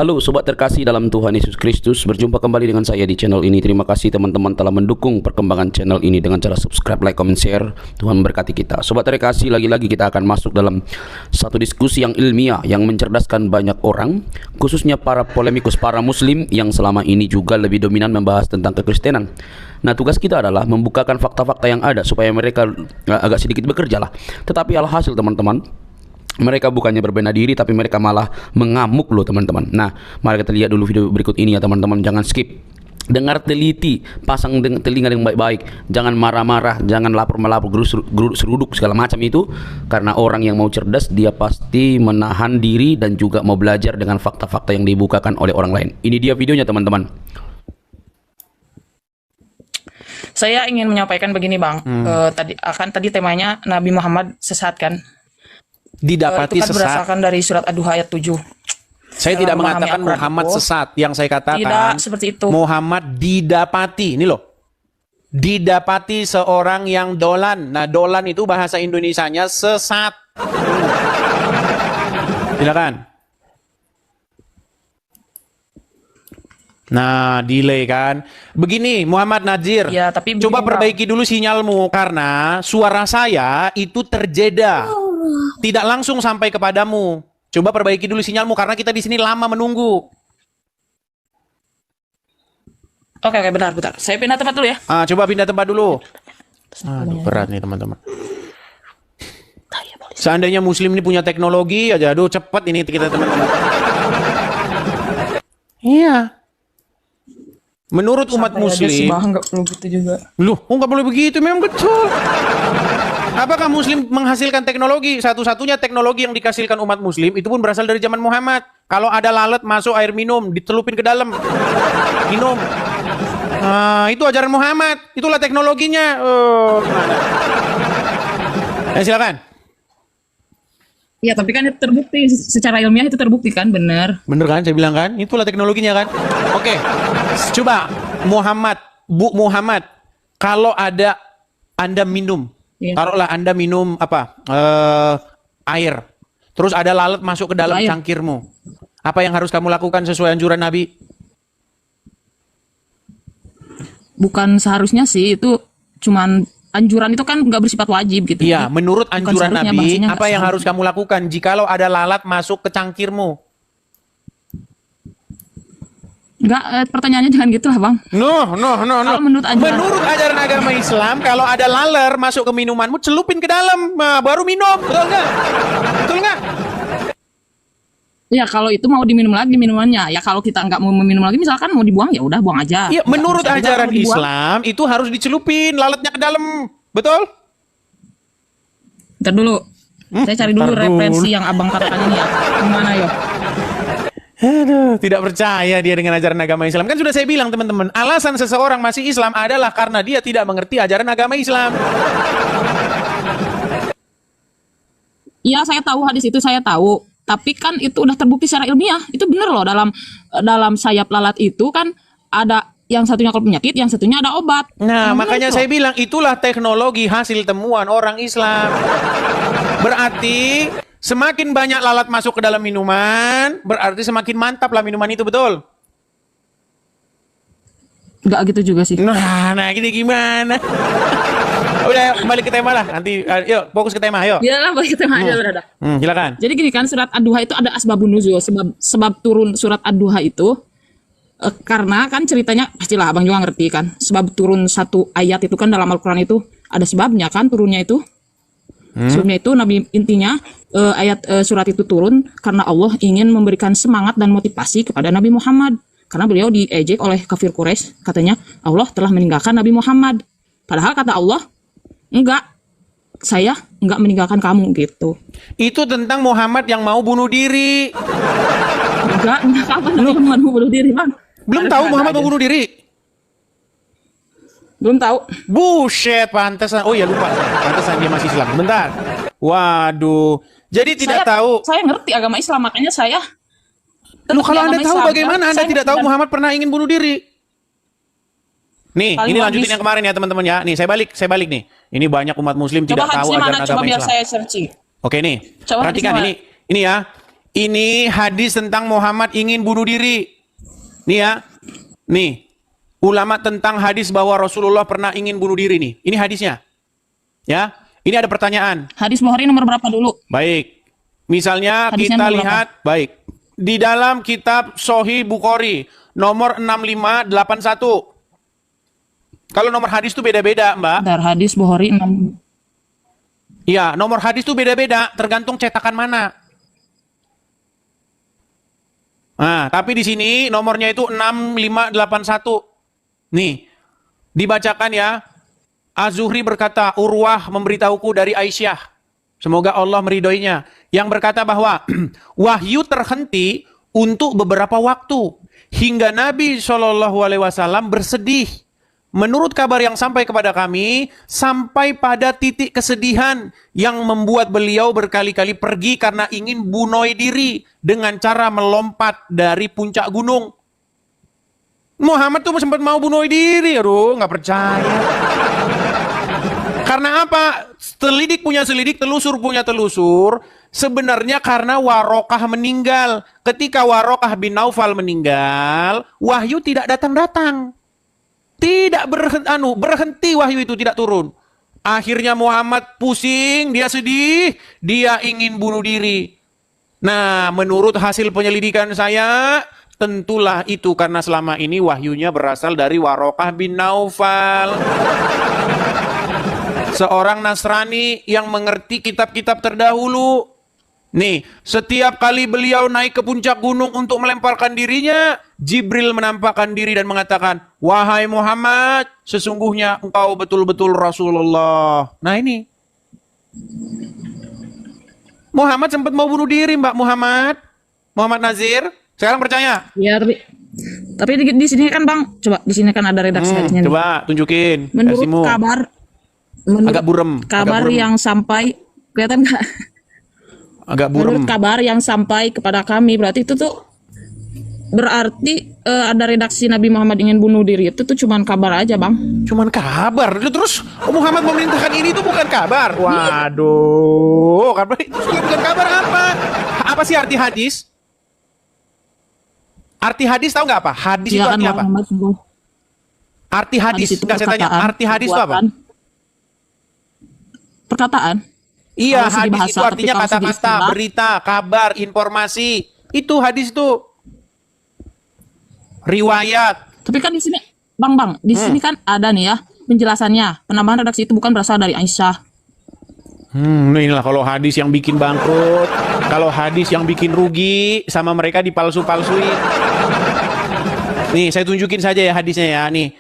Halo sobat terkasih dalam Tuhan Yesus Kristus, berjumpa kembali dengan saya di channel ini. Terima kasih teman-teman telah mendukung perkembangan channel ini dengan cara subscribe, like, comment, share. Tuhan memberkati kita. Sobat terkasih, lagi-lagi kita akan masuk dalam satu diskusi yang ilmiah yang mencerdaskan banyak orang, khususnya para polemikus, para muslim yang selama ini juga lebih dominan membahas tentang kekristenan. Nah, tugas kita adalah membukakan fakta-fakta yang ada supaya mereka agak sedikit bekerja lah. Tetapi alhasil teman-teman, mereka bukannya berbenah diri, tapi mereka malah mengamuk loh teman-teman. Nah, mari kita lihat dulu video berikut ini ya teman-teman. Jangan skip, dengar teliti, pasang telinga yang baik-baik. Jangan marah-marah, jangan lapor-melapor, geruduk seruduk segala macam itu. Karena orang yang mau cerdas, dia pasti menahan diri dan juga mau belajar dengan fakta-fakta yang dibukakan oleh orang lain. Ini dia videonya teman-teman. Saya ingin menyampaikan begini Bang. Tadi temanya Nabi Muhammad sesat kan? Didapati itu kan sesat. berdasarkan dari surat Ad-Duha ayat 7. Saya tidak mengatakan Muhammad sesat. Yang saya katakan tidak seperti itu. Muhammad didapati. Ini loh. Didapati seorang yang dolan. Nah, dolan itu bahasa Indonesianya sesat. Silakan. Nah, delay kan. Begini, Muhammad Nazir. Ya, tapi coba begini, perbaiki dulu sinyalmu karena suara saya itu terjeda. Tidak langsung sampai kepadamu. Coba perbaiki dulu sinyalmu karena kita di sini lama menunggu. Oke, benar. Saya pindah tempat dulu ya. Coba pindah tempat dulu. Aduh, berat nih teman-teman. Seandainya muslim ini punya teknologi aja, aduh cepat ini kita teman-teman. Iya. Menurut umat muslim, nggak perlu gitu juga. loh, nggak boleh begitu, memang betul. Apakah muslim menghasilkan teknologi? Satu-satunya teknologi yang dihasilkan umat muslim itu pun berasal dari zaman Muhammad. Kalau ada lalat masuk air minum, ditelupin ke dalam, minum. Itu ajaran Muhammad. Itulah teknologinya. Silakan. Ya, tapi kan itu terbukti secara ilmiah, itu terbukti kan, benar. Bener kan, saya bilang kan, itulah teknologinya kan. Oke, coba Bu Muhammad, kalau ada Anda minum, taruhlah Anda minum apa, air, terus ada lalat masuk ke dalam cangkirmu, apa yang harus kamu lakukan sesuai anjuran Nabi? Bukan seharusnya sih, itu cuman anjuran, itu kan nggak bersifat wajib gitu. Iya, menurut anjuran Nabi, apa yang harus kamu lakukan jikalau ada lalat masuk ke cangkirmu? Enggak, pertanyaannya jangan gitu lah Bang. No. Kalau menurut ajaran agama Islam, kalau ada laler masuk ke minumanmu, celupin ke dalam, baru minum, betul nggak? Betul nggak? Ya kalau itu mau diminum lagi minumannya. Ya kalau kita nggak mau meminum lagi, misalkan mau dibuang, ya udah buang aja. Iya, menurut ajaran dibuang. Islam itu harus dicelupin lalatnya ke dalam, betul? Ntar dulu, saya cari dulu referensi yang abang katakan ini ya. Gimana yo? Aduh, tidak percaya dia dengan ajaran agama Islam. Kan sudah saya bilang teman-teman, alasan seseorang masih Islam adalah karena dia tidak mengerti ajaran agama Islam. Iya, saya tahu hadis itu, saya tahu. Tapi kan itu udah terbukti secara ilmiah. Itu bener loh, dalam sayap lalat itu kan ada yang satunya kalau penyakit, yang satunya ada obat. Nah, makanya saya bilang itulah teknologi hasil temuan orang Islam. Berarti semakin banyak lalat masuk ke dalam minuman, berarti semakin mantap lah minuman itu, betul? Enggak gitu juga sih. Nah gini gimana? Udah, kembali ke tema lah. Nanti, yuk fokus ke tema, yuk. Ya lah, balik ke tema aja udah. Silakan. Jadi gini kan, surat Ad-Duha itu ada asbabun nuzul, sebab turun surat Ad-Duha itu karena kan ceritanya pastilah abang juga ngerti kan, sebab turun satu ayat itu kan dalam Al-Quran itu ada sebabnya kan turunnya itu. Sebelumnya itu Nabi intinya surat itu turun karena Allah ingin memberikan semangat dan motivasi kepada Nabi Muhammad, karena beliau diejek oleh kafir Quraisy, katanya Allah telah meninggalkan Nabi Muhammad. Padahal kata Allah, enggak, saya enggak meninggalkan kamu gitu. Itu tentang Muhammad yang mau bunuh diri. Enggak kapan Nabi Muhammad mau bunuh diri Bang? Belum tahu Muhammad mau bunuh diri? Belum tahu. Buset, pantesan. Oh ya lupa. Pantesan dia masih Islam. Bentar. Waduh. Jadi tidak tahu. Saya ngerti agama Islam, makanya saya. Lu kalau Anda tahu Islam, bagaimana Anda tidak tahu Muhammad pernah ingin bunuh diri? Nih, ini lanjutin yang kemarin ya teman-teman ya. Nih, saya balik nih. Ini banyak umat muslim tidak tahu ajaran agama Islam. Coba biar saya searching. Oke nih. Perhatikan ini ya. Ini hadis tentang Muhammad ingin bunuh diri. Nih ya. Nih. Ulama tentang hadis bahwa Rasulullah pernah ingin bunuh diri nih. Ini hadisnya. Ya. Ini ada pertanyaan. Hadis Bukhari nomor berapa dulu? Baik. Misalnya Hadisnya kita nomor lihat, baik. Di dalam kitab Sahih Bukhari nomor 6581. Kalau nomor hadis itu beda-beda, Mbak. Dar hadis Bukhari 6. Iya, nomor hadis itu beda-beda, tergantung cetakan mana. Nah, tapi di sini nomornya itu 6581. Nih, dibacakan ya. Az-Zuhri berkata, Urwah memberitahuku dari Aisyah. Semoga Allah meridhoinya. Yang berkata bahwa wahyu terhenti untuk beberapa waktu. Hingga Nabi SAW bersedih. Menurut kabar yang sampai kepada kami, sampai pada titik kesedihan yang membuat beliau berkali-kali pergi karena ingin bunuh diri dengan cara melompat dari puncak gunung. Muhammad tuh sempat mau bunuh diri, aduh nggak percaya. Karena apa? Selidik punya selidik, telusur punya telusur. Sebenarnya karena Warokah meninggal. Ketika Warokah bin Naufal meninggal, wahyu tidak datang-datang. Tidak berhenti wahyu itu tidak turun. Akhirnya Muhammad pusing, dia sedih, dia ingin bunuh diri. Nah, menurut hasil penyelidikan saya, tentulah itu karena selama ini wahyunya berasal dari Warokah bin Naufal. Seorang Nasrani yang mengerti kitab-kitab terdahulu. Nih, setiap kali beliau naik ke puncak gunung untuk melemparkan dirinya, Jibril menampakkan diri dan mengatakan, wahai Muhammad, sesungguhnya engkau betul-betul Rasulullah. Nah ini. Muhammad sempat mau bunuh diri, Mbak Muhammad. Muhammad Nazir. Sekarang percaya? Ya, tapi di sini kan Bang, coba di sini kan ada redaksi hadisnya nih. Coba tunjukin. Menurut kabar, agak burem. Kabar agak burem. yang sampai, kelihatan nggak? Agak burem. Menurut kabar yang sampai kepada kami, berarti itu tuh berarti ada redaksi Nabi Muhammad ingin bunuh diri itu tuh cuman kabar aja, Bang. Cuman kabar. Terus Muhammad memerintahkan ini tuh bukan kabar. Waduh, kabar itu bukan kabar apa? Apa sih arti hadis? Arti hadis tahu nggak apa? Hadis itu Kan artinya apa? Arti hadis. Nggak, saya tanya. Arti hadis itu apa? Perkataan. Iya, Kalau hadis bahasa, itu artinya kata-kata, berita, kabar, informasi. Itu hadis itu. Riwayat. Tapi kan di sini, Bang, di sini kan ada nih ya penjelasannya. Penambahan redaksi itu bukan berasal dari Aisyah. Inilah kalau hadis yang bikin bangkrut, kalau hadis yang bikin rugi, sama mereka dipalsu-palsuin. Nih, saya tunjukin saja ya hadisnya ya, nih.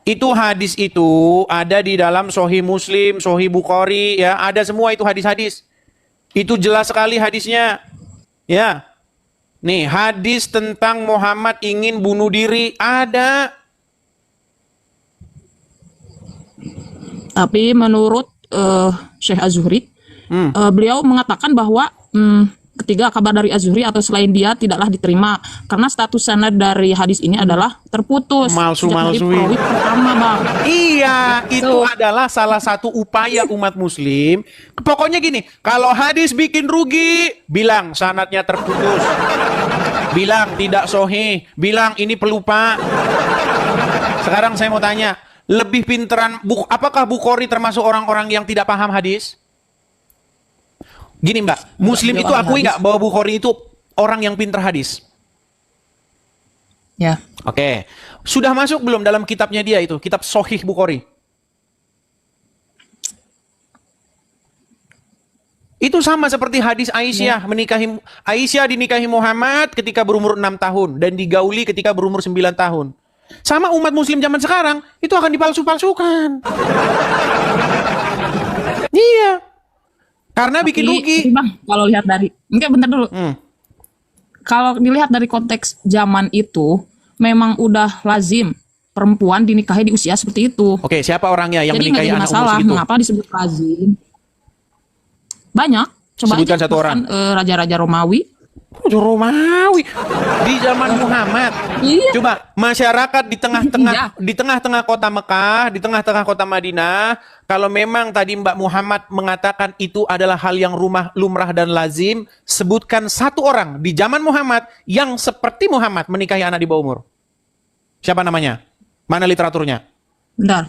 Itu hadis itu ada di dalam Sahih Muslim, Sahih Bukhari, ya, ada semua itu hadis-hadis. Itu jelas sekali hadisnya. Ya. Nih, hadis tentang Muhammad ingin bunuh diri ada. Tapi menurut Syekh Az-Zuhri, beliau mengatakan bahwa ketiga kabar dari Az-Zuhri atau selain dia tidaklah diterima karena status sanad dari hadis ini adalah terputus. Malsu-malsuin. Pertama, Bang. Iya, itu adalah salah satu upaya umat muslim. Pokoknya gini, kalau hadis bikin rugi, bilang sanadnya terputus. Bilang tidak sahih, bilang ini pelupa. Sekarang saya mau tanya, lebih pinteran, apakah Bukhari termasuk orang-orang yang tidak paham hadis? Gini Mbak, Muslim itu akui nggak bahwa Bukhari itu orang yang pintar hadis? Ya. Oke. Sudah masuk belum dalam kitabnya dia itu, kitab Sahih Bukhari? Itu sama seperti hadis Aisyah, Aisyah dinikahi Muhammad ketika berumur 6 tahun dan digauli ketika berumur 9 tahun. Sama umat muslim zaman sekarang, itu akan dipalsu-palsukan. Iya. Karena bikin rugi. Bang, kalau lihat dari, enggak bentar dulu. Kalau dilihat dari konteks zaman itu, memang udah lazim perempuan dinikahi di usia seperti itu. Oke, siapa orangnya yang jadi menikahi anak umur segitu? Mengapa disebut lazim? Banyak. Coba sebutkan aja, satu orang. Raja-raja Romawi. Romawi di zaman Muhammad. Iya. Coba masyarakat di tengah-tengah Iya. di tengah-tengah kota Mekah, di tengah-tengah kota Madinah, kalau memang tadi Mbak Muhammad mengatakan itu adalah hal yang lumrah dan lazim, sebutkan satu orang di zaman Muhammad yang seperti Muhammad menikahi anak di bawah umur. Siapa namanya? Mana literaturnya? Bentar.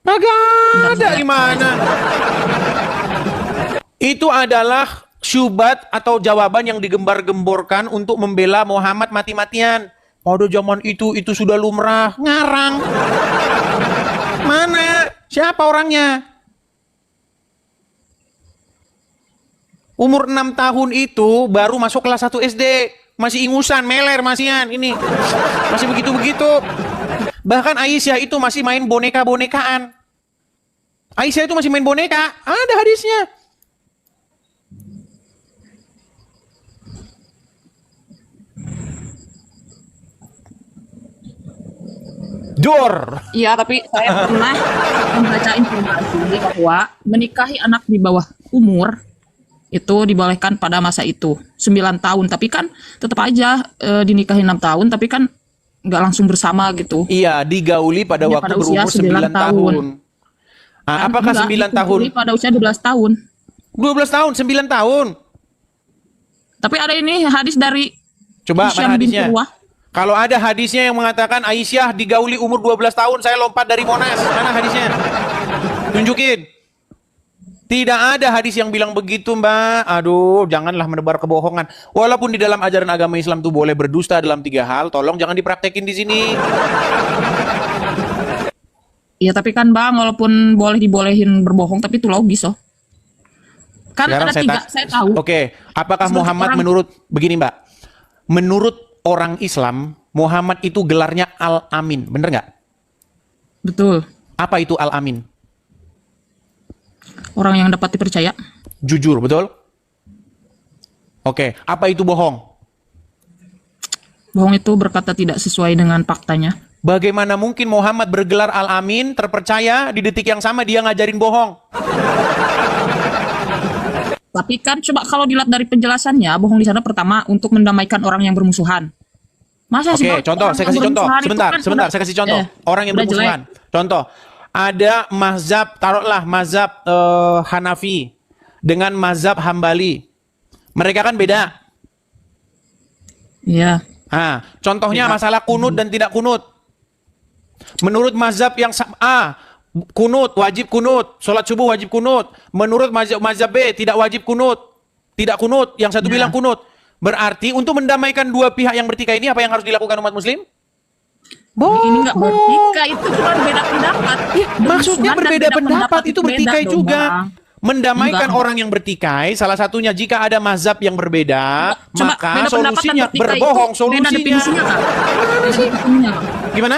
Agak ada gimana? Itu adalah syubhat atau jawaban yang digembar-gemborkan untuk membela Muhammad mati-matian. Pada zaman itu sudah lumrah. Ngarang. Mana? Siapa orangnya? Umur 6 tahun itu baru masuk kelas 1 SD. Masih ingusan, meler masihan. Ini masih begitu-begitu. Bahkan Aisyah itu masih main boneka-bonekaan. Aisyah itu masih main boneka. Ada hadisnya. Dor. Iya, tapi saya pernah membaca informasi bahwa menikahi anak di bawah umur itu dibolehkan pada masa itu 9 tahun. Tapi kan tetap aja dinikahi 6 tahun, tapi kan nggak langsung bersama gitu. Iya, digauli pada Hanya waktu pada usia berumur 9 9 tahun. Ah, Kan apakah enggak, 9 tahun? dikumpuli pada usia 12 tahun. 12 tahun, 9 tahun. Tapi ada ini hadis dari Coba Hisyam mana bin hadisnya? Urwah. Kalau ada hadisnya yang mengatakan Aisyah digauli umur 12 tahun, saya lompat dari Monas. Mana hadisnya? Tunjukin. Tidak ada hadis yang bilang begitu, Mbak. Aduh, janganlah menebar kebohongan. Walaupun di dalam ajaran agama Islam itu boleh berdusta dalam 3 hal, tolong jangan dipraktekin di sini. Iya, tapi kan Bang, walaupun boleh dibolehin berbohong, tapi itu logis oh. Kan Sekarang ada 3, saya tahu. Oke, apakah Sebagai Muhammad orang- menurut begini, Mbak? Menurut orang Islam, Muhammad itu gelarnya Al-Amin, bener nggak? Betul. Apa itu Al-Amin? Orang yang dapat dipercaya. Jujur, betul? Oke, apa itu bohong? Bohong itu berkata tidak sesuai dengan faktanya. Bagaimana mungkin Muhammad bergelar Al-Amin, terpercaya, di detik yang sama dia ngajarin bohong? Tapi kan coba kalau dilihat dari penjelasannya, bohong di sana pertama untuk mendamaikan orang yang bermusuhan. Masa sih, Oke, Bang, contoh, orang saya yang kasih contoh. bermusuhan itu Sebentar, kan sebentar, udah- saya kasih contoh. Orang yang udah bermusuhan. jelek. Contoh, ada mazhab, taruhlah mazhab Hanafi dengan mazhab Hambali. Mereka kan beda. Iya. Nah, contohnya masalah kunut dan tidak kunut. Menurut mazhab yang kunut, wajib kunut. Sholat subuh wajib kunut. Menurut mazhab B, tidak wajib kunut. Tidak kunut. Yang satu Ya. bilang kunut. Berarti untuk mendamaikan dua pihak yang bertikai ini, apa yang harus dilakukan umat muslim? Ini nggak bertikai, itu cuma beda pendapat. Maksudnya Bermusuhan dan berbeda beda pendapat itu beda bertikai dong, juga. Bang. Mendamaikan Enggak. orang yang bertikai, salah satunya jika ada mazhab yang berbeda, Coba maka beda pendapat dan solusinya bertikai berbohong itu beda definisinya, solusinya. Kak. Beda definisinya, Kak. Gimana?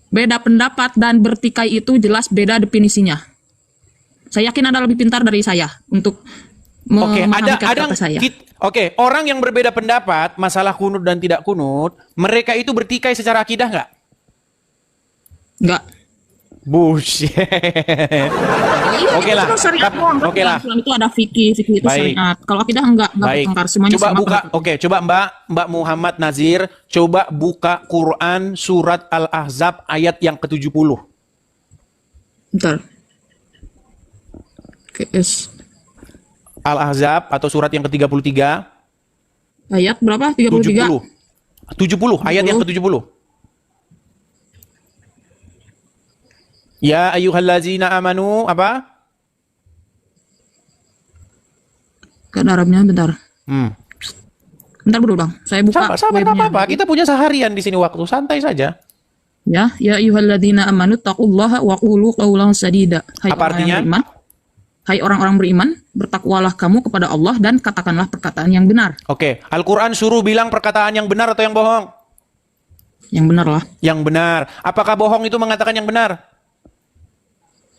Beda pendapat dan bertikai itu jelas beda definisinya. Saya yakin Anda lebih pintar dari saya untuk Oke, memahami ada kata saya. Oke, orang yang berbeda pendapat masalah kunut dan tidak kunut, mereka itu bertikai secara akidah nggak? Enggak. Bullshit. Iya, Oke itu lah. kan syariat doang. Kan Oke lah. Islam itu ada fikih itu Baik. syariat. Kalau akidah enggak Baik. bertengkar, semuanya Coba sama buka. pendapatnya. Oke, coba Mbak Muhammad Nazir, coba buka Quran surat Al-Ahzab ayat yang ke-70. Bentar. Oke, Al-Ahzab atau surat yang ke-33, ayat berapa? 33. 70. Ayat yang ke-70. Ya ayyuhallazina amanu apa? Kan Arabnya bentar. Bentar dulu, Bang. Saya buka Sabar, webnya. apa-apa. Kita punya seharian di sini waktu, santai saja. Ya ayyuhalladzina amanu taqullaha wa qulu qawlan sadida. Hai Apa orang yang artinya? beriman. Hai orang-orang beriman, bertakwalah kamu kepada Allah dan katakanlah perkataan yang benar. Oke, Al-Quran suruh bilang perkataan yang benar atau yang bohong? Yang benar lah. Yang benar. Apakah bohong itu mengatakan yang benar?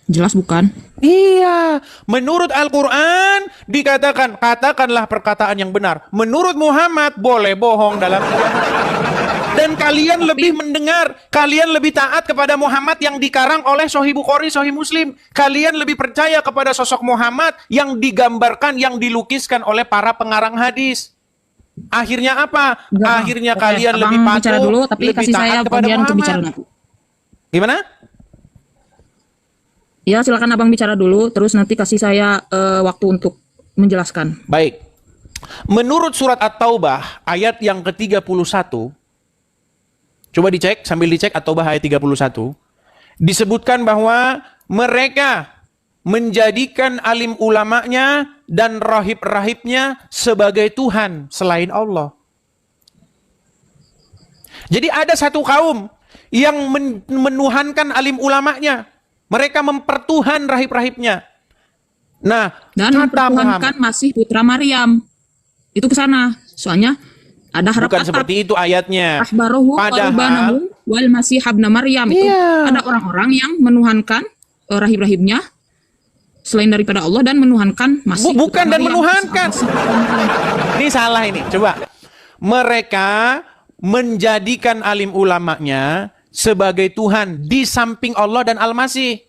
Jelas bukan? Iya. Menurut Al-Quran dikatakan, katakanlah perkataan yang benar. Menurut Muhammad boleh bohong dalam 3 hal. Dan kalian lebih mendengar, kalian lebih taat kepada Muhammad yang dikarang oleh Sahih Bukhari, Sahih Muslim. Kalian lebih percaya kepada sosok Muhammad yang digambarkan, yang dilukiskan oleh para pengarang hadis. Akhirnya apa? Enggak, Bang. Akhirnya Oke, kalian Abang lebih bicara patuh, dulu, tapi lebih kasih saya taat kepada bagian untuk bicara Muhammad. nanti. Gimana? Ya, silakan Abang bicara dulu, terus nanti kasih saya waktu untuk menjelaskan. Baik. Menurut surat At-Taubah ayat yang ke-31, coba dicek, sambil dicek At-Taubah ayat 31, disebutkan bahwa mereka menjadikan alim ulamanya dan rahib-rahibnya sebagai Tuhan selain Allah. Jadi ada satu kaum yang menuhankan alim ulamanya. Mereka mempertuhan rahib-rahibnya. Nah, Dan kata Muhammad, mempertuhankan Masih putra Maryam. Itu ke sana. Soalnya ada harap bukan atap. seperti itu ayatnya. Akhbaruhu Padahal, qalubanahum wal masih habna Maryam. Itu Iya. ada orang-orang yang menuhankan rahib-rahibnya selain daripada Allah dan menuhankan Masih bukan putra dan Maryam. menuhankan. Masih putra Maryam. Ini salah ini. Coba. Mereka menjadikan alim ulamanya sebagai Tuhan di samping Allah dan Al-Masih.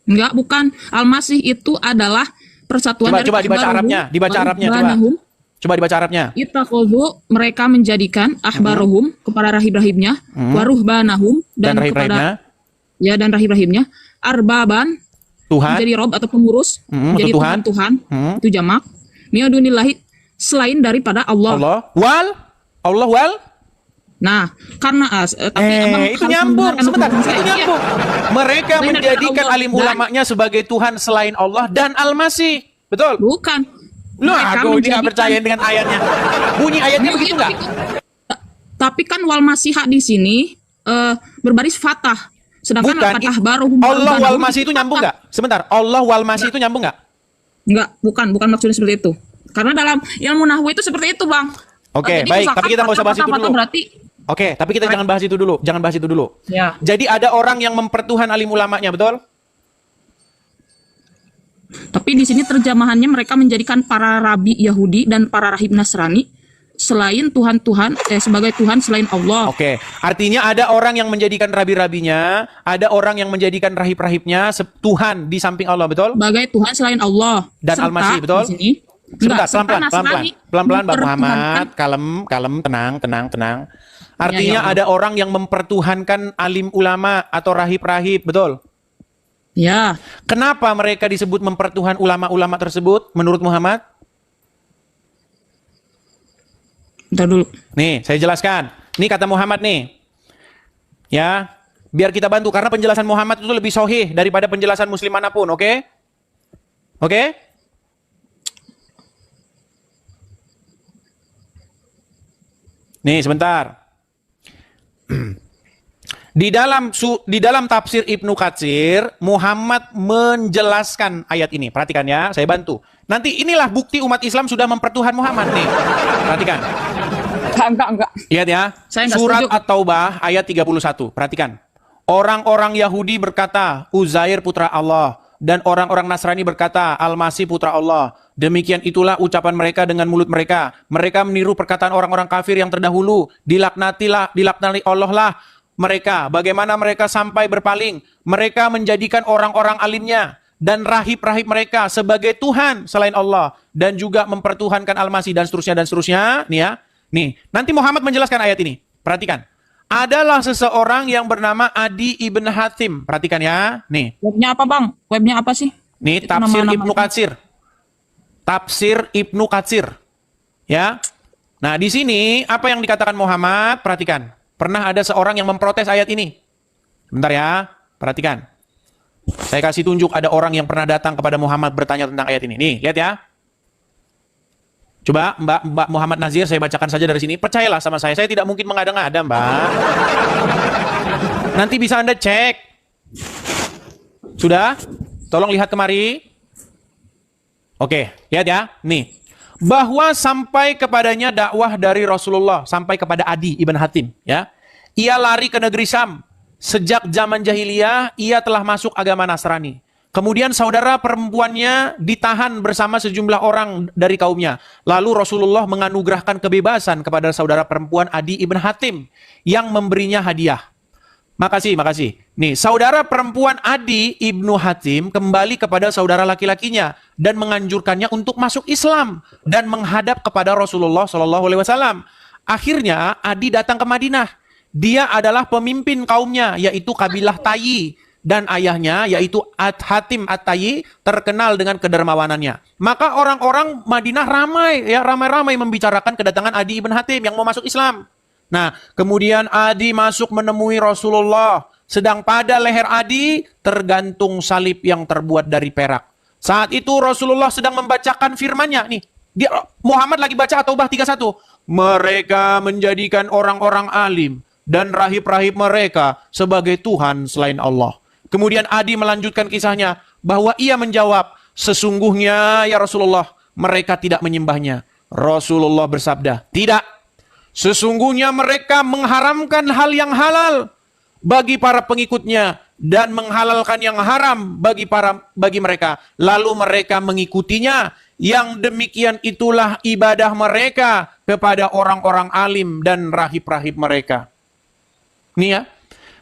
Enggak, bukan. Al-Masih itu adalah persatuan dari Coba dibaca Akhbaruhu Arabnya, dibaca wal Arabnya, coba. banahum. Coba dibaca Arabnya. Ittakhadhu, mereka menjadikan ahbarohum kepada rahib-rahibnya, waruhbanahum Dan dan rahib-rahibnya, kepada ya dan rahib-rahibnya arbaban Tuhan, menjadi rob atau pengurus, menjadi untuk Tuhan. Tuhan, itu jamak. Mi'adunillahi, selain daripada Allah. Allah wal. Nah, karena tapi Abang Itu harus nyambung, mendengarkan sebentar, hukum itu saya. Iya. nyambung. Mereka Selain daripada menjadikan Allah alim dan- ulamanya sebagai Tuhan selain Allah dan Al-Masih. Betul? Bukan. Loh, Mereka aku ini nggak menjadikan- percaya dengan ayatnya. Bunyi ayatnya Iya, begitu iya, nggak? Tapi kan wal masihah di sini berbaris fatah. Sedangkan Bukan. fatah baru Allah wal Masih itu nyambung nggak? Sebentar, Allah wal Masih itu nyambung nggak? Enggak, bukan maksudnya seperti itu. Karena dalam ilmu nahwu itu seperti itu, Bang. Oke, Jadi baik, misalkan tapi kita nggak usah bahas itu fatah-fatah dulu. Berarti Oke, tapi kita jangan bahas itu dulu. Jangan bahas itu dulu. ya. Jadi ada orang yang mempertuhan alim ulamanya, betul? Tapi di sini terjemahannya mereka menjadikan para rabi Yahudi dan para rahib Nasrani selain sebagai Tuhan selain Allah. Oke, artinya ada orang yang menjadikan rabi-rabinya, ada orang yang menjadikan rahib-rahibnya Tuhan di samping Allah, betul? Sebagai Tuhan selain Allah. Dan Serta Al-Masih, betul? Di sini, Sebentar, serta Nasrani pelan-pelan, Bang mempertuhankan- Muhammad, kalem, tenang. Artinya Ya. ada orang yang mempertuhankan alim ulama atau rahib-rahib, betul? Ya, Kenapa mereka disebut mempertuhan ulama-ulama tersebut menurut Muhammad? bentar dulu. Nih, saya jelaskan. Ini kata Muhammad nih. Ya, biar kita bantu karena penjelasan Muhammad itu lebih sahih daripada penjelasan muslim manapun, oke? Oke? Nih, sebentar. Di dalam tafsir Ibnu Katsir, Muhammad menjelaskan ayat ini. Perhatikan ya, saya bantu. Nanti inilah bukti umat Islam sudah mempertuhan Muhammad nih. Perhatikan. Enggak. Lihat ya. Saya nggak Surat setuju. At-Taubah ayat 31. Perhatikan. Orang-orang Yahudi berkata, Uzair putra Allah. Dan orang-orang Nasrani berkata, Al-Masih putra Allah. Demikian itulah ucapan mereka dengan mulut mereka. Mereka meniru perkataan orang-orang kafir yang terdahulu. Dilaknati Allah lah mereka. Bagaimana mereka sampai berpaling. Mereka menjadikan orang-orang alimnya dan rahib-rahib mereka sebagai Tuhan selain Allah. Dan juga mempertuhankan Al-Masih dan seterusnya. Nih ya. Nih, nanti Muhammad menjelaskan ayat ini. Perhatikan. Adalah seseorang yang bernama Adi ibn Hatim. Perhatikan ya. Nih. Webnya apa, Bang? Webnya apa sih? Nih Itu tafsir nama-nama Ibnu itu. Katsir. Tafsir Ibnu Katsir. Ya. Nah, di sini apa yang dikatakan Muhammad? Perhatikan. Pernah ada seorang yang memprotes ayat ini. Bentar ya. Perhatikan. Saya kasih tunjuk ada orang yang pernah datang kepada Muhammad bertanya tentang ayat ini. Nih, lihat ya. Coba Mbak Muhammad Nazir, saya bacakan saja dari sini. Percayalah sama saya tidak mungkin mengada-ngada, Mbak. Nanti bisa Anda cek. Sudah? Tolong lihat kemari. Oke, lihat ya. Nih. Bahwa sampai kepadanya dakwah dari Rasulullah. Sampai kepada Adi ibn Hatim. Ya. Ia lari ke negeri Syam. Sejak zaman jahiliyah, ia telah masuk agama Nasrani. Kemudian saudara perempuannya ditahan bersama sejumlah orang dari kaumnya. Lalu Rasulullah menganugerahkan kebebasan kepada saudara perempuan Adi ibn Hatim yang memberinya hadiah. Makasih. Nih, saudara perempuan Adi ibnu Hatim kembali kepada saudara laki-lakinya dan menganjurkannya untuk masuk Islam dan menghadap kepada Rasulullah SAW. Akhirnya Adi datang ke Madinah. Dia adalah pemimpin kaumnya, yaitu kabilah Tayyi, dan ayahnya yaitu Hatim At-Tayyi terkenal dengan kedermawanannya. Maka orang-orang Madinah ramai membicarakan kedatangan Adi ibn Hatim yang mau masuk Islam. Nah, kemudian Adi masuk menemui Rasulullah. Sedang pada leher Adi tergantung salib yang terbuat dari perak. Saat itu Rasulullah sedang membacakan firman-Nya. Nih, Muhammad lagi baca At-Taubah 31. Mereka menjadikan orang-orang alim dan rahib-rahib mereka sebagai Tuhan selain Allah. Kemudian Adi melanjutkan kisahnya bahwa ia menjawab, sesungguhnya ya Rasulullah, mereka tidak menyembahnya. Rasulullah bersabda, tidak. Sesungguhnya mereka mengharamkan hal yang halal bagi para pengikutnya dan menghalalkan yang haram bagi mereka. Lalu mereka mengikutinya. Yang demikian itulah ibadah mereka kepada orang-orang alim dan rahib-rahib mereka. Nih ya.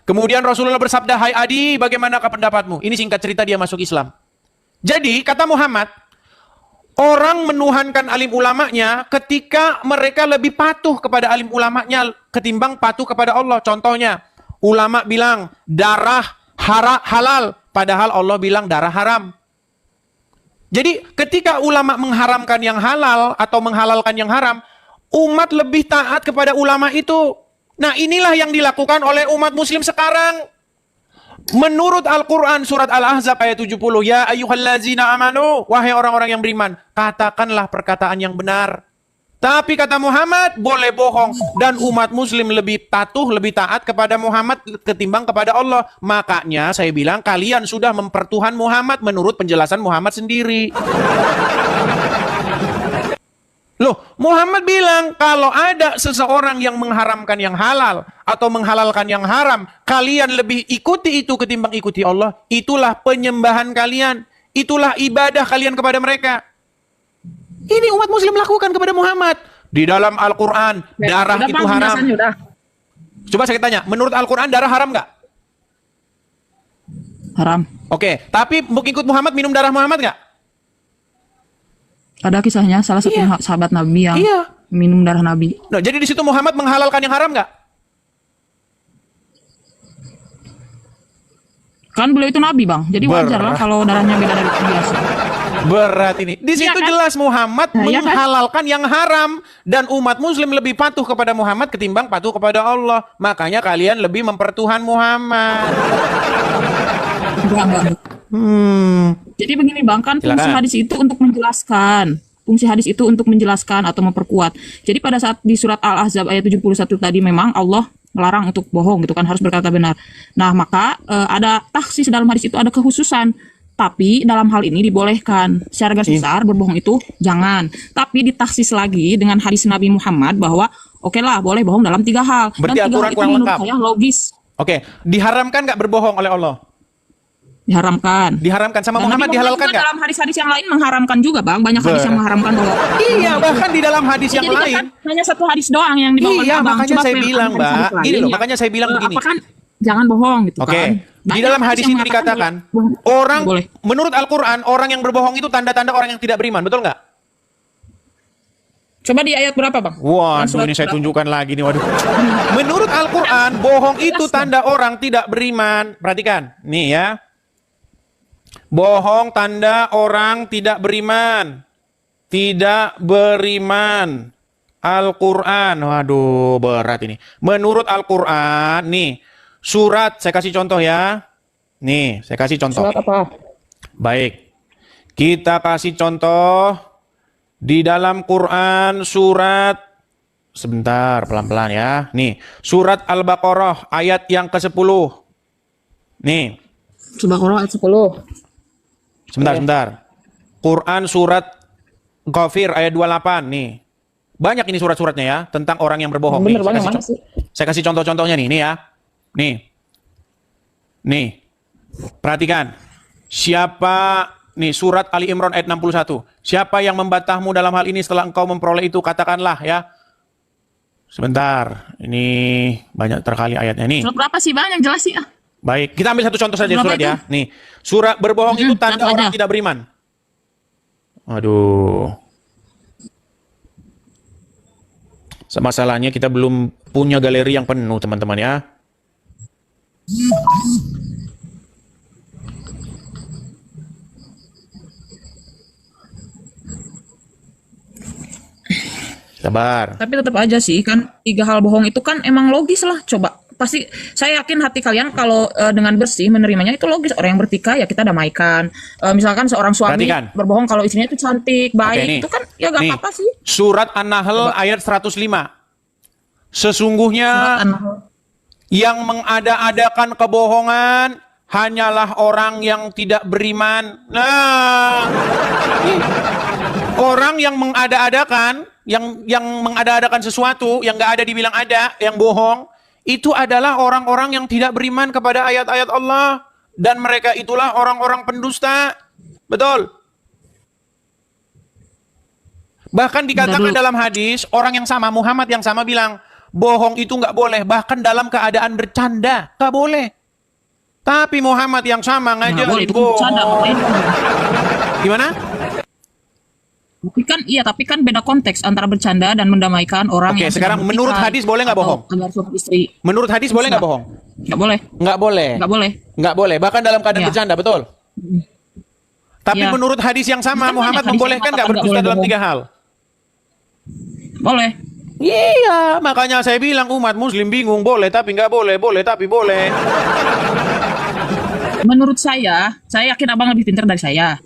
Kemudian Rasulullah bersabda, hai Adi, bagaimanakah pendapatmu? Ini singkat cerita dia masuk Islam. Jadi kata Muhammad, orang menuhankan alim ulamanya ketika mereka lebih patuh kepada alim ulamanya ketimbang patuh kepada Allah. Contohnya, ulama bilang darah halal, padahal Allah bilang darah haram. Jadi ketika ulama mengharamkan yang halal atau menghalalkan yang haram, umat lebih taat kepada ulama itu. Nah, inilah yang dilakukan oleh umat muslim sekarang. Menurut Al-Quran surat Al-Ahzab ayat 70, ya ayyuhallazina amanu, wahai orang-orang yang beriman, katakanlah perkataan yang benar. Tapi kata Muhammad, boleh bohong. Dan umat muslim lebih patuh, lebih taat kepada Muhammad ketimbang kepada Allah. Makanya saya bilang, kalian sudah mempertuhan Muhammad menurut penjelasan Muhammad sendiri. Loh, Muhammad bilang, kalau ada seseorang yang mengharamkan yang halal atau menghalalkan yang haram, kalian lebih ikuti itu ketimbang ikuti Allah. Itulah penyembahan kalian. Itulah ibadah kalian kepada mereka. Ini umat muslim lakukan kepada Muhammad. Di dalam Al-Quran, darah itu haram. Coba saya tanya, menurut Al-Quran darah haram nggak? Haram. Oke, tapi mengikut Muhammad minum darah Muhammad nggak? Ada kisahnya salah satu sahabat Nabi yang minum darah Nabi. Nah, jadi di situ Muhammad menghalalkan yang haram nggak? Kan beliau itu Nabi, Bang. Jadi wajar lah kalau darahnya beda dari biasa. Berat ini. Di situ kan? jelas Muhammad Kan? menghalalkan yang haram dan umat muslim lebih patuh kepada Muhammad ketimbang patuh kepada Allah. Makanya kalian lebih mempertuhan Muhammad. Enggak. Jadi begini Bang, kan fungsi hadis itu untuk menjelaskan. Fungsi hadis itu untuk menjelaskan atau memperkuat. Jadi pada saat di surat Al-Ahzab ayat 71 tadi memang Allah melarang untuk bohong gitu kan, harus berkata benar. Nah, maka ada taksis dalam hadis itu, ada kekhususan. Tapi dalam hal ini dibolehkan. Secara garis besar berbohong itu jangan. Tapi ditaksis lagi dengan hadis Nabi Muhammad bahwa oke lah boleh bohong dalam 3 hal. Berarti dan 3 hal itu menurut saya logis. Oke, diharamkan nggak berbohong oleh Allah? Diharamkan. Diharamkan sama Dan Muhammad dihalalkan nggak? Dalam hadis-hadis yang lain mengharamkan juga Bang. Banyak hadis yang mengharamkan bahwa. Iya, bahkan di dalam hadis yang Jadi lain. kan hanya satu hadis doang yang dibawa oleh Iya, Abang. makanya Coba saya bilang, Mbak. Gini loh, ya. makanya saya bilang begini. Apa kan jangan bohong gitu Oke. kan. Di dalam hadis itu dikatakan, orang menurut Al-Quran, orang yang berbohong itu tanda-tanda orang yang tidak beriman, betul nggak? Coba di ayat berapa, Bang? Waduh, ini saya tunjukkan lagi nih, waduh. Menurut Al-Quran, bohong itu tanda orang tidak beriman. Perhatikan, nih ya. Bohong tanda orang tidak beriman. Tidak beriman. Al-Quran, waduh, berat ini. Menurut Al-Quran, nih, surat, saya kasih contoh ya. Nih, saya kasih contoh. Surat apa? Baik. Kita kasih contoh di dalam Quran surat, sebentar, pelan-pelan ya. Nih, surat Al-Baqarah ayat yang ke-10. Nih. Al-Baqarah ayat 10. Sebentar. Quran surat Ghafir ayat 28. Nih. Banyak ini surat-suratnya ya, tentang orang yang berbohong. Bener, nih, saya kasih contoh-contohnya nih ya. Nih. Perhatikan. Siapa, nih surat Ali Imran ayat 61. Siapa yang membantahmu dalam hal ini setelah engkau memperoleh itu, katakanlah ya. Sebentar, ini banyak terkali ayatnya nih. Surat berapa sih bang yang jelas sih? Baik, kita ambil satu contoh saja Berapa surat itu? ya. Nih, surat berbohong itu tanda contoh orang aja. tidak beriman. Aduh. Masalahnya kita belum punya galeri yang penuh, teman-teman ya. Sabar. Tapi tetap aja sih kan 3 hal bohong itu kan emang logis lah. Coba pasti saya yakin hati kalian kalau dengan bersih menerimanya itu logis. Orang yang bertikai ya kita damaikan. Misalkan seorang suami Perhatikan. berbohong kalau istrinya itu cantik, baik, nih. itu kan ya gak Nih, apa-apa sih. Surat An-Nahl ayat 105. Sesungguhnya yang mengada-adakan kebohongan hanyalah orang yang tidak beriman. Nah, orang yang mengada-adakan, yang mengada-adakan sesuatu yang nggak ada dibilang ada, yang bohong, itu adalah orang-orang yang tidak beriman kepada ayat-ayat Allah, dan mereka itulah orang-orang pendusta. Betul. Bahkan dikatakan dalam hadis, orang yang sama, Muhammad yang sama bilang, bohong itu nggak boleh, bahkan dalam keadaan bercanda, nggak boleh. Tapi Muhammad yang sama Nggak boleh, ngajarin itu kan bercanda, bohong. ngapain? Gimana? Tapi kan beda konteks antara bercanda dan mendamaikan orang Oke, yang sekarang sedang menurut bertikai hadis boleh nggak atau bohong? agar suami istri. Menurut hadis boleh nggak bohong? Nggak boleh. Nggak boleh. Nggak boleh. Nggak boleh. Bahkan dalam keadaan Iya. bercanda, betul. Tapi Iya. menurut hadis yang sama, Kan banyak Muhammad hadis yang membolehkan nggak mengatakan berdusta nggak dalam boleh 3 hal? Boleh. Iya, makanya saya bilang umat muslim bingung, boleh tapi nggak boleh, boleh tapi boleh. Menurut saya yakin abang lebih pintar dari saya.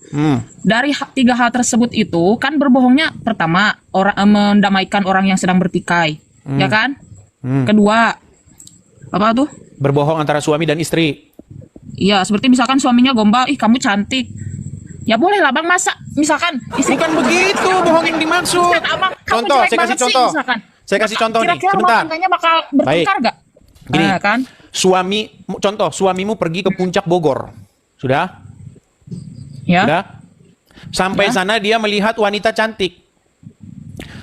Dari 3 hal tersebut itu kan berbohongnya pertama orang mendamaikan orang yang sedang bertikai, ya kan? Kedua, apa tuh? Berbohong antara suami dan istri. Iya, seperti misalkan suaminya gombal, ih kamu cantik. Ya boleh lah bang, masa misalkan istri Bukan begitu bohong yang dimaksud. Buset, abang, kamu Contoh, jelek saya kasih banget sih, contoh. misalkan. Saya kasih contoh nih, Kira-kira rumah sebentar. tangganya bakal bertengkar gak? Gini, Nah, kan? contoh, suamimu pergi ke puncak Bogor. Sudah? Ya. Sudah? Sampai Ya. sana dia melihat wanita cantik.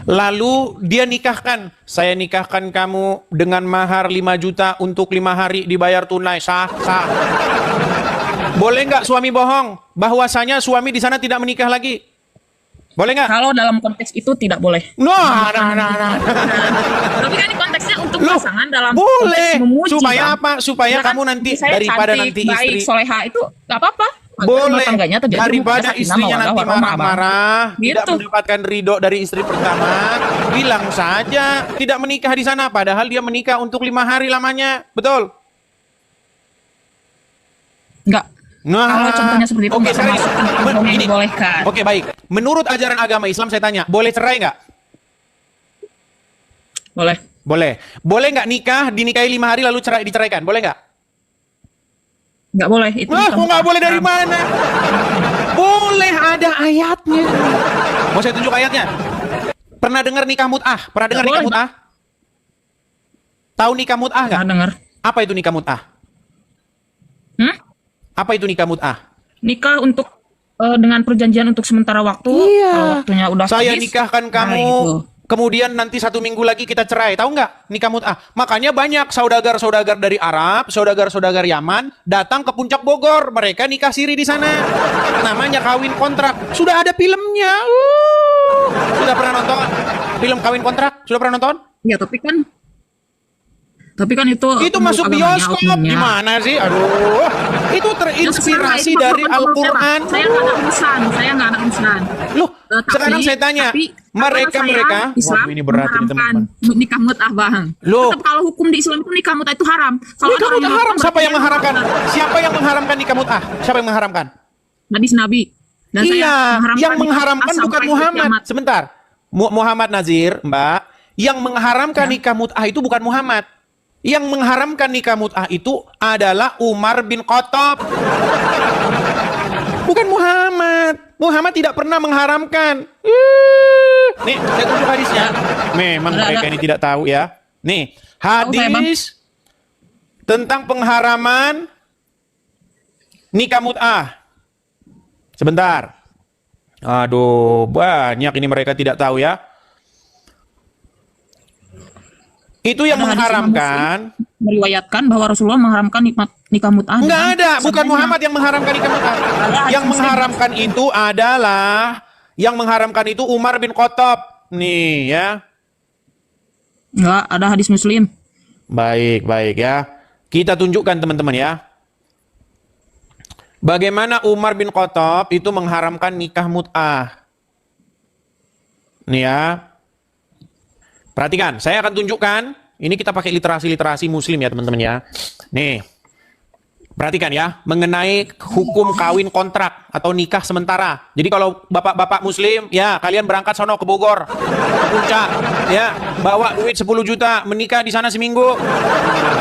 Lalu dia nikahkan. Saya nikahkan kamu dengan mahar 5 juta untuk 5 hari dibayar tunai. Sah, sah. Boleh nggak suami bohong? Bahwasanya suami di sana tidak menikah lagi. Boleh nggak? Kalau dalam konteks itu tidak boleh. Nah. Tapi kan ini konteksnya untuk Loh, pasangan dalam boleh. konteks memuji. Supaya Bang. apa? Supaya Misalkan kamu nanti saya daripada cantik, nanti baik, istri. soleha itu gak apa-apa. Agar Boleh. rumah tangganya terjadi Daripada sakinah, istrinya mawaddah, nanti warahmah, Bang. marah-marah, tidak Gitu. mendapatkan ridho dari istri pertama, bilang saja tidak menikah di sana. Padahal dia menikah untuk 5 hari lamanya. Betul? Enggak. Nah, Kalau contohnya seperti itu oke, nggak sekarang termasuk gini. bohong yang Gini. dibolehkan. Oke, baik. Menurut ajaran agama Islam saya tanya, boleh cerai nggak? Boleh. Boleh. Boleh nggak nikah, dinikahi 5 hari lalu diceraikan? Boleh nggak? Nggak boleh. Itu Wah, kok nggak boleh dari haram. mana? Boleh, ada ayatnya. Mau saya tunjuk ayatnya? Pernah dengar nikah mut'ah? Pernah dengar Nggak nikah boleh. mut'ah? Tahu nikah mut'ah nggak? Nggak dengar. Apa itu nikah mut'ah? Apa itu nikah mut'ah? Nikah untuk dengan perjanjian untuk sementara waktu. Iya. Kalau waktunya udah Saya habis, nikahkan nah, kamu, gitu. kemudian nanti 1 minggu lagi kita cerai. Tahu nggak nikah mut'ah? Makanya banyak saudagar-saudagar dari Arab, saudagar-saudagar Yaman datang ke puncak Bogor. Mereka nikah siri di sana. Namanya kawin kontrak. Sudah ada filmnya. Sudah pernah nonton film kawin kontrak? Sudah pernah nonton? Ya, tapi kan itu Masuk agamanya, bioskop. hukumnya. Gimana sih? Aduh. Itu Ya, terinspirasi sekarang dari itu Al-Quran. Saya nggak ada urusan. Loh, Tapi- sekarang saya tanya, mereka Islam waduh, ini berat ini mengharamkan teman-teman. nikah mut'ah bang. Loh. Tetap kalau hukum di Islam itu nikah mut'ah itu haram. Kalau Nikah orang mut'ah yang haram. melakukan Siapa yang berarti mengharamkan? dia Siapa yang mengharamkan nikah mut'ah? Siapa yang mengharamkan? Hadis Nabi. Dan saya Iya, yang nikah mengharamkan mut'ah bukan sampai Muhammad. kiamat. Sebentar. Muhammad Nazir, Mbak. Yang mengharamkan Ya. nikah mut'ah itu bukan Muhammad. Yang mengharamkan nikah mut'ah itu adalah Umar bin Khattab. Bukan Muhammad. Muhammad tidak pernah mengharamkan. Nih, saya tunjuk hadisnya. Memang Ada. mereka ini tidak tahu ya. Nih, Tahu saya, Bang. hadis tentang pengharaman nikah mut'ah. Sebentar. Aduh, banyak ini mereka tidak tahu ya. Itu yang Ada hadis Imam mengharamkan. Muslim meriwayatkan bahwa Rasulullah mengharamkan nikah mut'ah. Enggak dengan ada, bukan saudaranya. Muhammad yang mengharamkan nikah mut'ah. Yang mengharamkan itu adalah Umar bin Khattab. Nih ya. Enggak, ada hadis Muslim. Baik, baik ya. Kita tunjukkan teman-teman ya. Bagaimana Umar bin Khattab itu mengharamkan nikah mut'ah. Nih ya. Perhatikan, saya akan tunjukkan. Ini kita pakai literasi-literasi muslim ya teman-teman ya. Nih. Perhatikan ya, mengenai hukum kawin kontrak atau nikah sementara. Jadi kalau bapak-bapak muslim, ya kalian berangkat sono ke Bogor, ke Puncak, ya, bawa duit 10 juta, menikah di sana seminggu.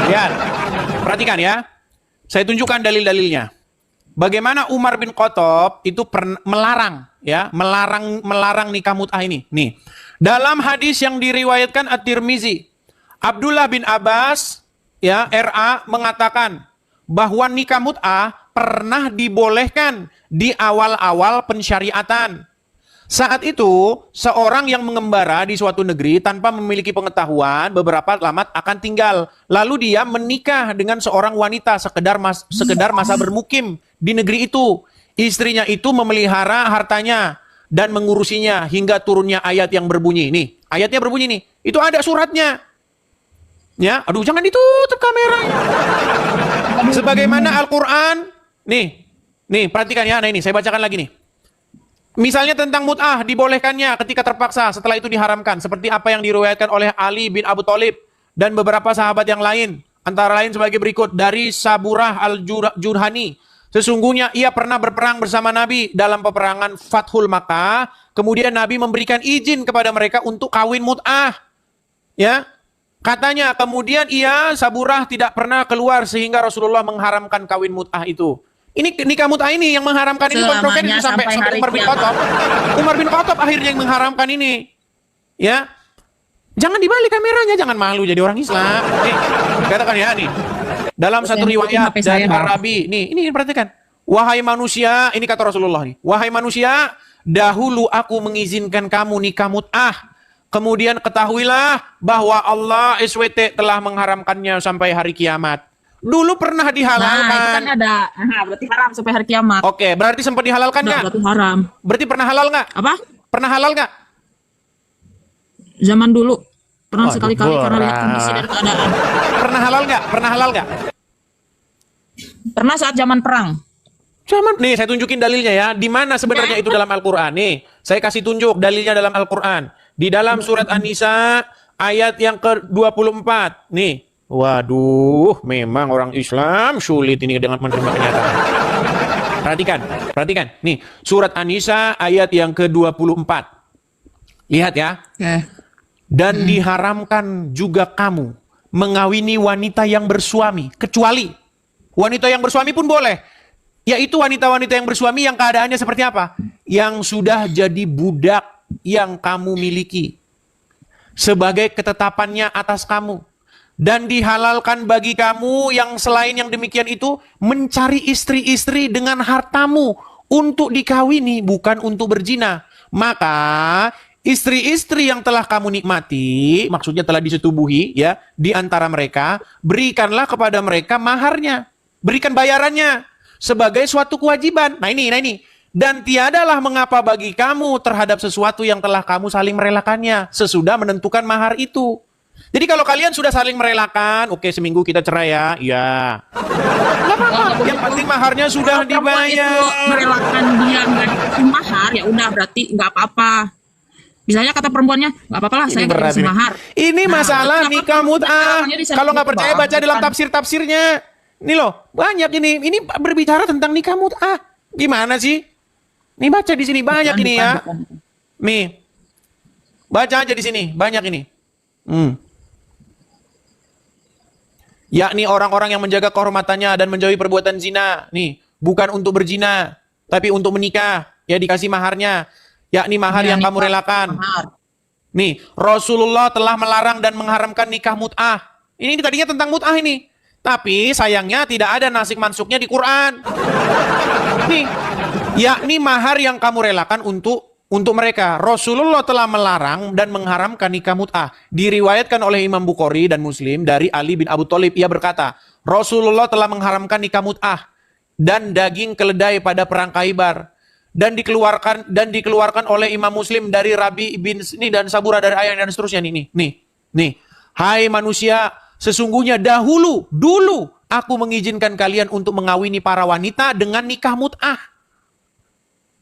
Lihat. Perhatikan ya. Saya tunjukkan dalil-dalilnya. Bagaimana Umar bin Khattab itu melarang ya, melarang nikah mut'ah ini. Nih. Dalam hadis yang diriwayatkan At-Tirmizi, Abdullah bin Abbas ya, RA mengatakan bahwa nikah mut'ah pernah dibolehkan di awal-awal pensyariatan. Saat itu, seorang yang mengembara di suatu negeri tanpa memiliki pengetahuan, beberapa lama akan tinggal. Lalu dia menikah dengan seorang wanita sekedar masa bermukim di negeri itu. Istrinya itu memelihara hartanya dan mengurusinya hingga turunnya ayat yang berbunyi. Nih, ayatnya berbunyi nih. Itu ada suratnya. Ya, aduh jangan ditutup kameranya. Sebagaimana Al-Qur'an. Nih, perhatikan ya. Nah ini, saya bacakan lagi nih. Misalnya tentang mut'ah dibolehkannya ketika terpaksa, setelah itu diharamkan. Seperti apa yang diriwayatkan oleh Ali bin Abu Thalib dan beberapa sahabat yang lain. Antara lain sebagai berikut. Dari Saburah al-Jurhani. Sesungguhnya ia pernah berperang bersama Nabi dalam peperangan Fathul Makkah. Kemudian Nabi memberikan izin kepada mereka untuk kawin mut'ah. Ya, katanya kemudian Saburah tidak pernah keluar sehingga Rasulullah mengharamkan kawin mut'ah itu. Ini nikah mut'ah ini yang mengharamkan ini kontroversi sampai Umar bin Khattab. Umar bin Khattab akhirnya yang mengharamkan ini. Ya. Jangan dibalik kameranya, jangan malu jadi orang Islam. Nih, katakan ya nih. Dalam satu riwayat dari Arabi, nih, ini perhatikan. Wahai manusia, ini kata Rasulullah nih. Wahai manusia, dahulu aku mengizinkan kamu nikah mut'ah. Kemudian ketahuilah bahwa Allah SWT telah mengharamkannya sampai hari kiamat. Dulu pernah dihalalkan. Nah, itu kan ada. Berarti haram sampai hari kiamat. Oke, berarti sempat dihalalkan nggak? Berarti haram. Berarti pernah halal nggak? Apa? Pernah halal nggak? Zaman dulu. Pernah Waduh, sekali-kali karena lihat kondisi dan keadaan. Pernah halal nggak? Pernah halal nggak? Pernah saat zaman perang. Nih, saya tunjukin dalilnya ya. Di mana sebenarnya itu dalam Al-Quran? Nih, saya kasih tunjuk dalilnya dalam Al-Quran. Di dalam surat An-Nisa ayat yang ke-24. Nih. Waduh, memang orang Islam sulit ini dengan menerima kenyataan. Perhatikan. Nih, surat An-Nisa ayat yang ke-24. Lihat ya. Dan diharamkan juga kamu mengawini wanita yang bersuami. Kecuali wanita yang bersuami pun boleh. Yaitu wanita-wanita yang bersuami yang keadaannya seperti apa? Yang sudah jadi budak yang kamu miliki. Sebagai ketetapannya atas kamu. Dan dihalalkan bagi kamu yang selain yang demikian itu mencari istri-istri dengan hartamu untuk dikawini, bukan untuk berzina. Maka istri-istri yang telah kamu nikmati, maksudnya telah disetubuhi ya, di antara mereka, berikanlah kepada mereka maharnya, berikan bayarannya sebagai suatu kewajiban. Nah ini. Dan tiadalah mengapa bagi kamu terhadap sesuatu yang telah kamu saling merelakannya sesudah menentukan mahar itu. Jadi kalau kalian sudah saling merelakan, oke seminggu kita cerai ya, iya. Nggak apa-apa. Yang penting maharnya sudah dibayar. Merelakan dia nggak dikasih mahar, ya udah berarti nggak apa-apa. Misalnya kata perempuannya, nggak apa-apa lah, saya nggak kasih mahar. Ini masalah nikah mut'ah. Kalau nggak percaya baca dalam tafsir-tafsirnya. Ini loh, banyak ini. Ini berbicara tentang nikah mut'ah. Gimana sih? Nih baca di sini banyak ini ya. Nih, baca aja di sini banyak ini. Yakni orang-orang yang menjaga kehormatannya dan menjauhi perbuatan zina. Nih, bukan untuk berzina, tapi untuk menikah. Ya dikasih maharnya. Yakni mahar yang kamu relakan. Nih, Rasulullah telah melarang dan mengharamkan nikah mut'ah. Ini tadinya tentang mut'ah ini. Tapi sayangnya tidak ada nasik mansuknya di Quran. Nih, yakni mahar yang kamu relakan untuk mereka. Rasulullah telah melarang dan mengharamkan nikah mut'ah. Diriwayatkan oleh Imam Bukhari dan Muslim dari Ali bin Abu Thalib. Ia berkata, Rasulullah telah mengharamkan nikah mut'ah dan daging keledai pada perang Khaibar. Dan dikeluarkan oleh Imam Muslim dari Rabi bin ini dan Sabura dari ayah dan seterusnya. Nih. Hai manusia, sesungguhnya dulu aku mengizinkan kalian untuk mengawini para wanita dengan nikah mut'ah.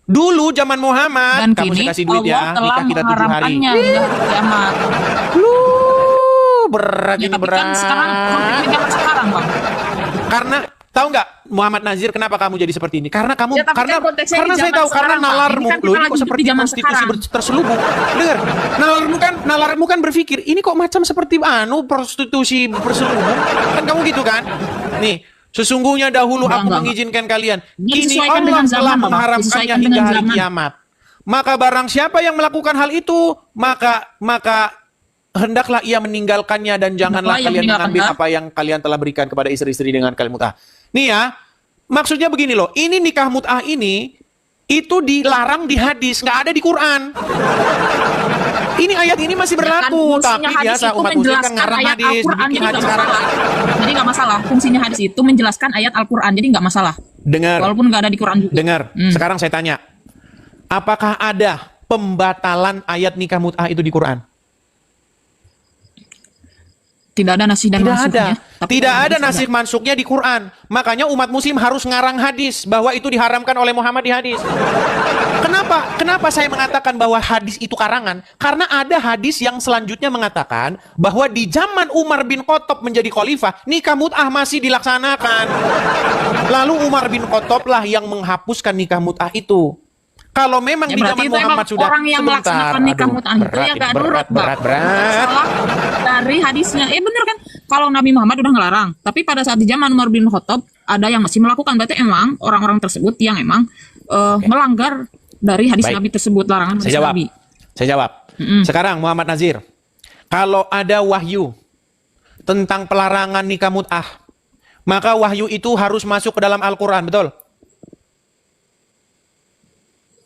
Dulu zaman Muhammad, Dan kamu kini kasih duit ya, Allah telah nikah kita 7 hari. mengharamkannya hingga hari kiamat. Berat Ya, ini tapi berat. kan sekarang konfliknya zaman sekarang, Bang. Karena tahu nggak Muhammad Nazir kenapa kamu jadi seperti ini? Karena kamu Ya, tapi karena kan konteksnya karena di saya zaman tahu karena sekarang, Pak. nalarmu Ini kan kita loh ini kok lagi seperti di zaman konstitusi sekarang. terselubung. Dengar, nalarmu kan berpikir ini kok macam seperti prostitusi berselubung. Kan kamu gitu kan? Nih, sesungguhnya dahulu aku Enggak. mengizinkan kalian. Ini Kini disesuaikan Allah dengan telah zaman, Bapak. mengharamkannya Disesuaikan hingga dengan hari zaman. kiamat. Maka barang siapa yang melakukan hal itu, maka hendaklah ia meninggalkannya dan janganlah Hendaklah ia kalian mengambil meninggalkan, apa yang kalian telah berikan kepada istri-istri dengan kalian mut'ah. Nih ya, maksudnya begini loh, ini nikah mut'ah ini itu dilarang di hadis, nggak ada di Quran. Ini ayat ini masih berlaku, Fungsinya tapi hadis biasa itu umat muslim kan menjelaskan ngarang ayat hadis, Al-Quran, bikin jadi hadis nggak sekarang. masalah. Jadi nggak masalah. Fungsinya hadis itu menjelaskan ayat Al-Quran, jadi nggak masalah. Dengar, Walaupun nggak ada di Quran juga. dengar. Sekarang saya tanya, apakah ada pembatalan ayat nikah mut'ah itu di Quran? Tidak ada nasih dan Tidak mansuknya. ada. Tidak ada nasih mansuknya di Quran. Makanya umat muslim harus ngarang hadis bahwa itu diharamkan oleh Muhammad di hadis. Kenapa saya mengatakan bahwa hadis itu karangan? Karena ada hadis yang selanjutnya mengatakan bahwa di zaman Umar bin Khattab menjadi khalifah, nikah mut'ah masih dilaksanakan. Lalu Umar bin Khattab lah yang menghapuskan nikah mut'ah itu. Kalau memang Ya, di berarti zaman itu Muhammad emang sudah orang yang melaksanakan nikah mut'ah itu ya nggak nurut, Bang. berat. Salah dari hadisnya. Bener kan? Kalau Nabi Muhammad udah ngelarang, tapi pada saat di zaman Umar bin Khattab ada yang masih melakukan. Berarti emang orang-orang tersebut yang emang melanggar dari hadis Baik. Nabi tersebut, larangan hadis Nabi. Saya jawab. Sekarang Muhammad Nazir, kalau ada wahyu tentang pelarangan nikah mut'ah, maka wahyu itu harus masuk ke dalam Al-Quran, betul?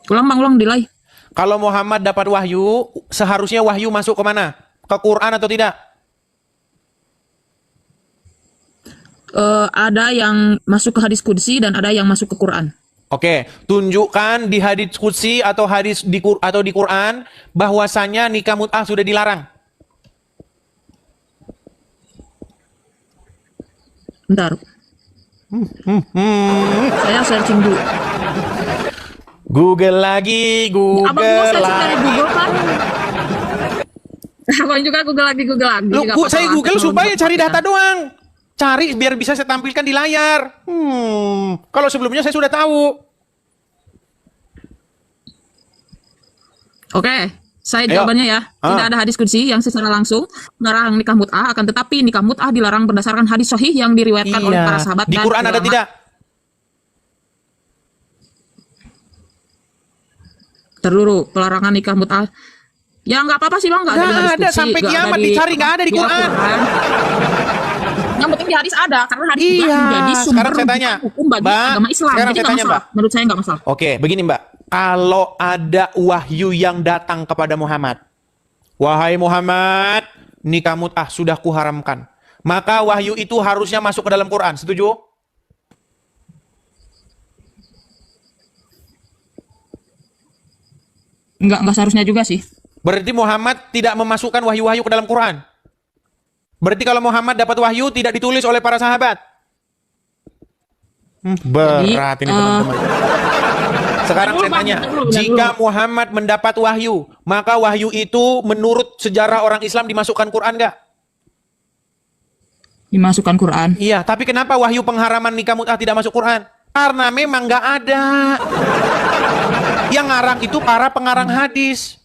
Ulang Bang, ulang delay. Kalau Muhammad dapat wahyu, seharusnya wahyu masuk ke mana? Ke Quran atau tidak? Ada yang masuk ke hadis qudsi dan ada yang masuk ke Quran. Oke, tunjukkan di hadis qudsi atau hadis di Quran bahwasanya nikah mut'ah sudah dilarang. Bentar. Saya searching dulu. Google lagi, Abang mau Google searching dari lagi. Google kan? Abang juga Google lagi. Loh, Nggak apa-apa, saya Google teknologi supaya cari kita. data doang. Cari biar bisa saya tampilkan di layar. Kalau sebelumnya saya sudah tahu. Oke, saya Ayo. jawabannya ya. Tidak ada hadis qudsi yang secara langsung melarang nikah mut'ah, akan tetapi nikah mut'ah dilarang berdasarkan hadis sahih yang diriwayatkan oleh para sahabat Di dan Quran ada ulama. tidak? Terluru pelarangan nikah mut'ah. Ya nggak apa-apa sih Bang, nggak ada di Nggak hadis ada, qudsi, sampai nggak kiamat dicari, nggak ada di Quran. Al-Quran. Yang penting di hadis ada, karena hadis Iya, juga menjadi sumber sekarang saya tanya. rujukan hukum bagi Mbak, agama Islam. sekarang Jadi saya nggak tanya, masalah. Mbak. Menurut saya nggak masalah. Oke, begini Mbak. Kalau ada wahyu yang datang kepada Muhammad. Wahai Muhammad, nikah mut'ah sudah kuharamkan. Maka wahyu itu harusnya masuk ke dalam Quran. Setuju? Nggak seharusnya juga sih. Berarti Muhammad tidak memasukkan wahyu-wahyu ke dalam Quran. Berarti kalau Muhammad dapat wahyu tidak ditulis oleh para sahabat. Berat ini teman-teman. Sekarang Dulu, saya Bang, tanya, dulu. jika Muhammad mendapat wahyu, maka wahyu itu menurut sejarah orang Islam dimasukkan Quran nggak? Dimasukkan Quran. Iya, tapi kenapa wahyu pengharaman nikah mut'ah tidak masuk Quran? Karena memang nggak ada. Yang ngarang itu para pengarang hadis.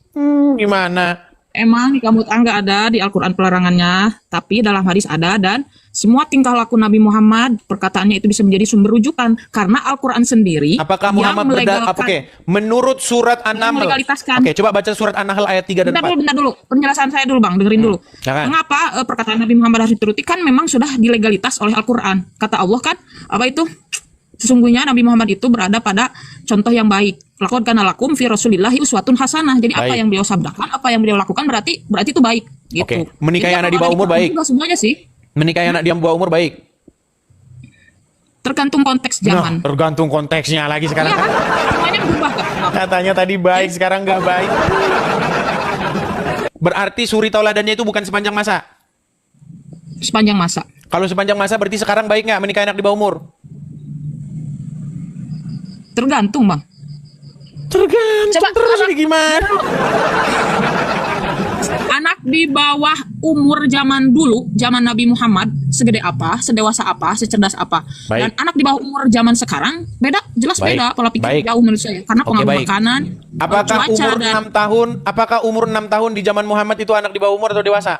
Gimana? Emang nikah mut'ah nggak ada di Al-Quran pelarangannya, tapi dalam hadis ada, dan semua tingkah laku Nabi Muhammad, perkataannya itu bisa menjadi sumber rujukan, karena Al-Quran sendiri Apakah yang Muhammad melegalkan. Oke, menurut surat An-Nahl. melegalitaskan. Oke, coba baca surat An-Nahl ayat 3 dan 4. Bentar dulu, penjelasan saya dulu Bang, dengerin dulu. Jangan. Mengapa perkataan Nabi Muhammad harus dituruti? Kan memang sudah dilegalitas oleh Al-Quran. Kata Allah kan, apa itu? Sesungguhnya Nabi Muhammad itu berada pada contoh yang baik. Laqad kana lakum fi Rasulillahi uswatun hasanah. Jadi apa Baik. yang beliau sabdakan, apa yang beliau lakukan berarti itu baik gitu. Oke. Menikahi Jadi anak di kalau bawah umur ada baik. juga semuanya sih Menikahi anak di bawah umur baik. tergantung konteks zaman. Nah, tergantung konteksnya lagi sekarang. Iya kan? Semuanya berubah kan? Katanya tadi baik, sekarang nggak baik. Berarti suri tauladannya itu bukan sepanjang masa. Sepanjang masa. Kalau sepanjang masa berarti sekarang baik nggak menikahi anak di bawah umur? Tergantung, Bang. Tergantung Coba, terus ini gimana? Anak di bawah umur zaman dulu, zaman Nabi Muhammad, segede apa, sedewasa apa, secerdas apa. Baik. Dan anak di bawah umur zaman sekarang, beda, jelas Baik. beda pola pikir Baik. jauh menurut saya. Karena Oke, pengaruh baik. makanan, Apakah cuaca, umur dan 6 tahun? Apakah umur 6 tahun di zaman Muhammad itu anak di bawah umur atau dewasa?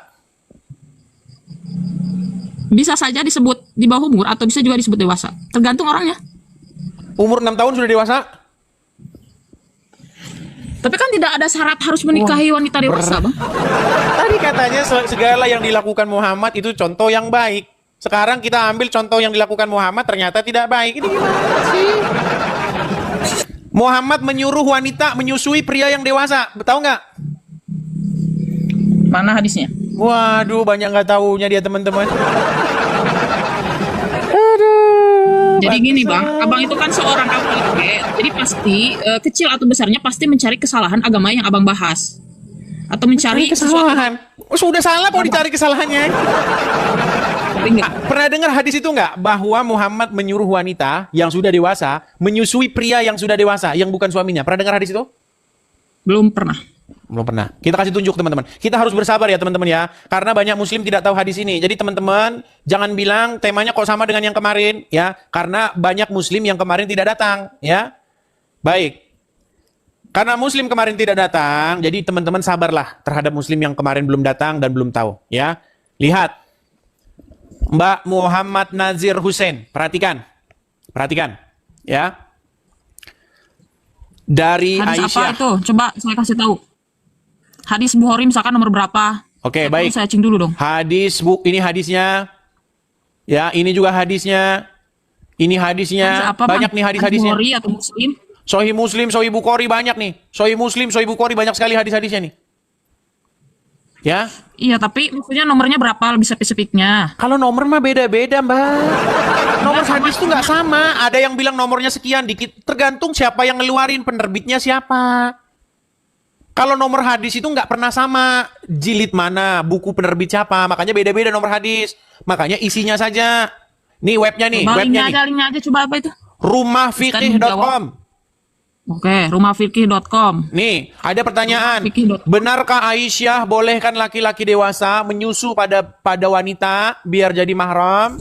bisa saja disebut di bawah umur atau bisa juga disebut dewasa. Tergantung orangnya. Umur 6 tahun sudah dewasa? Tapi kan tidak ada syarat harus menikahi wanita dewasa, Bang. Tadi katanya segala yang dilakukan Muhammad itu contoh yang baik. Sekarang kita ambil contoh yang dilakukan Muhammad ternyata tidak baik. Ini gimana sih? Muhammad menyuruh wanita menyusui pria yang dewasa. Tahu nggak? Mana hadisnya? Waduh, banyak nggak taunya dia teman-teman. Jadi gini, Bang, Abang itu kan seorang Katolik, jadi pasti kecil atau besarnya pasti mencari kesalahan agama yang Abang bahas. Atau mencari sesuatu. Kesalahan. Oh, sudah salah mau dicari kesalahannya. Tapi enggak. Pernah dengar hadis itu nggak? Bahwa Muhammad menyuruh wanita yang sudah dewasa menyusui pria yang sudah dewasa, yang bukan suaminya. Pernah dengar hadis itu? Belum pernah. Belum pernah. Kita kasih tunjuk teman-teman. Kita harus bersabar ya teman-teman ya. Karena banyak muslim tidak tahu hadis ini. Jadi teman-teman jangan bilang temanya kok sama dengan yang kemarin ya. Karena banyak muslim yang kemarin tidak datang ya. Baik. Karena muslim kemarin tidak datang, jadi teman-teman sabarlah terhadap muslim yang kemarin belum datang dan belum tahu ya. Lihat. Mbak Muhammad Nazir Hussein. Perhatikan. Perhatikan ya. Dari Hadis Aisyah. apa itu? Coba saya kasih tahu. Hadis Bukhari misalkan nomor berapa? Oke, Saya baik. Saya cing dulu dong. Hadis ini hadisnya. Ya, ini juga hadisnya. Ini hadisnya. Hadis apa, Bang? Banyak nih hadis-hadisnya. Bukhari atau Muslim? Sahih Muslim, Sahih Bukhari banyak nih. Sahih Muslim, Sahih Bukhari banyak sekali hadis-hadisnya nih. Ya. Iya, tapi maksudnya nomornya berapa lebih spesifiknya? Kalau nomor mah beda-beda, Mbak. Nomor hadis tuh nggak sama. Ada yang bilang nomornya sekian, dikit. Tergantung siapa yang ngeluarin, penerbitnya siapa. Kalau nomor hadis itu nggak pernah sama. Jilid mana, buku penerbit siapa. Makanya beda-beda nomor hadis. Makanya isinya saja. Nih webnya nih, Coba webnya nih. linknya aja coba apa itu? Rumahfikih.com. Oke, rumahfikih.com. Nih, ada pertanyaan. Rumahfikih.com. Benarkah Aisyah bolehkan laki-laki dewasa menyusu pada wanita biar jadi mahram?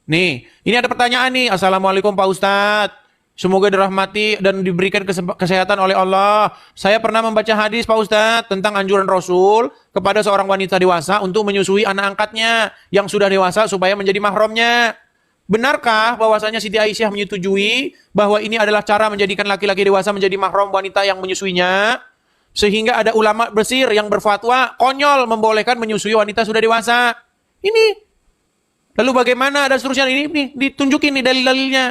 Nih, ini ada pertanyaan nih. Assalamualaikum Pak Ustadz. Semoga dirahmati dan diberikan kesehatan oleh Allah. Saya pernah membaca hadis Pak Ustadz tentang anjuran Rasul kepada seorang wanita dewasa untuk menyusui anak angkatnya yang sudah dewasa supaya menjadi mahramnya. Benarkah bahwasanya Siti Aisyah menyetujui bahwa ini adalah cara menjadikan laki-laki dewasa menjadi mahram wanita yang menyusuinya? Sehingga ada ulama besir yang berfatwa konyol membolehkan menyusui wanita sudah dewasa. Ini. Lalu bagaimana dan seterusnya ini nih ditunjukin nih dalil-dalilnya.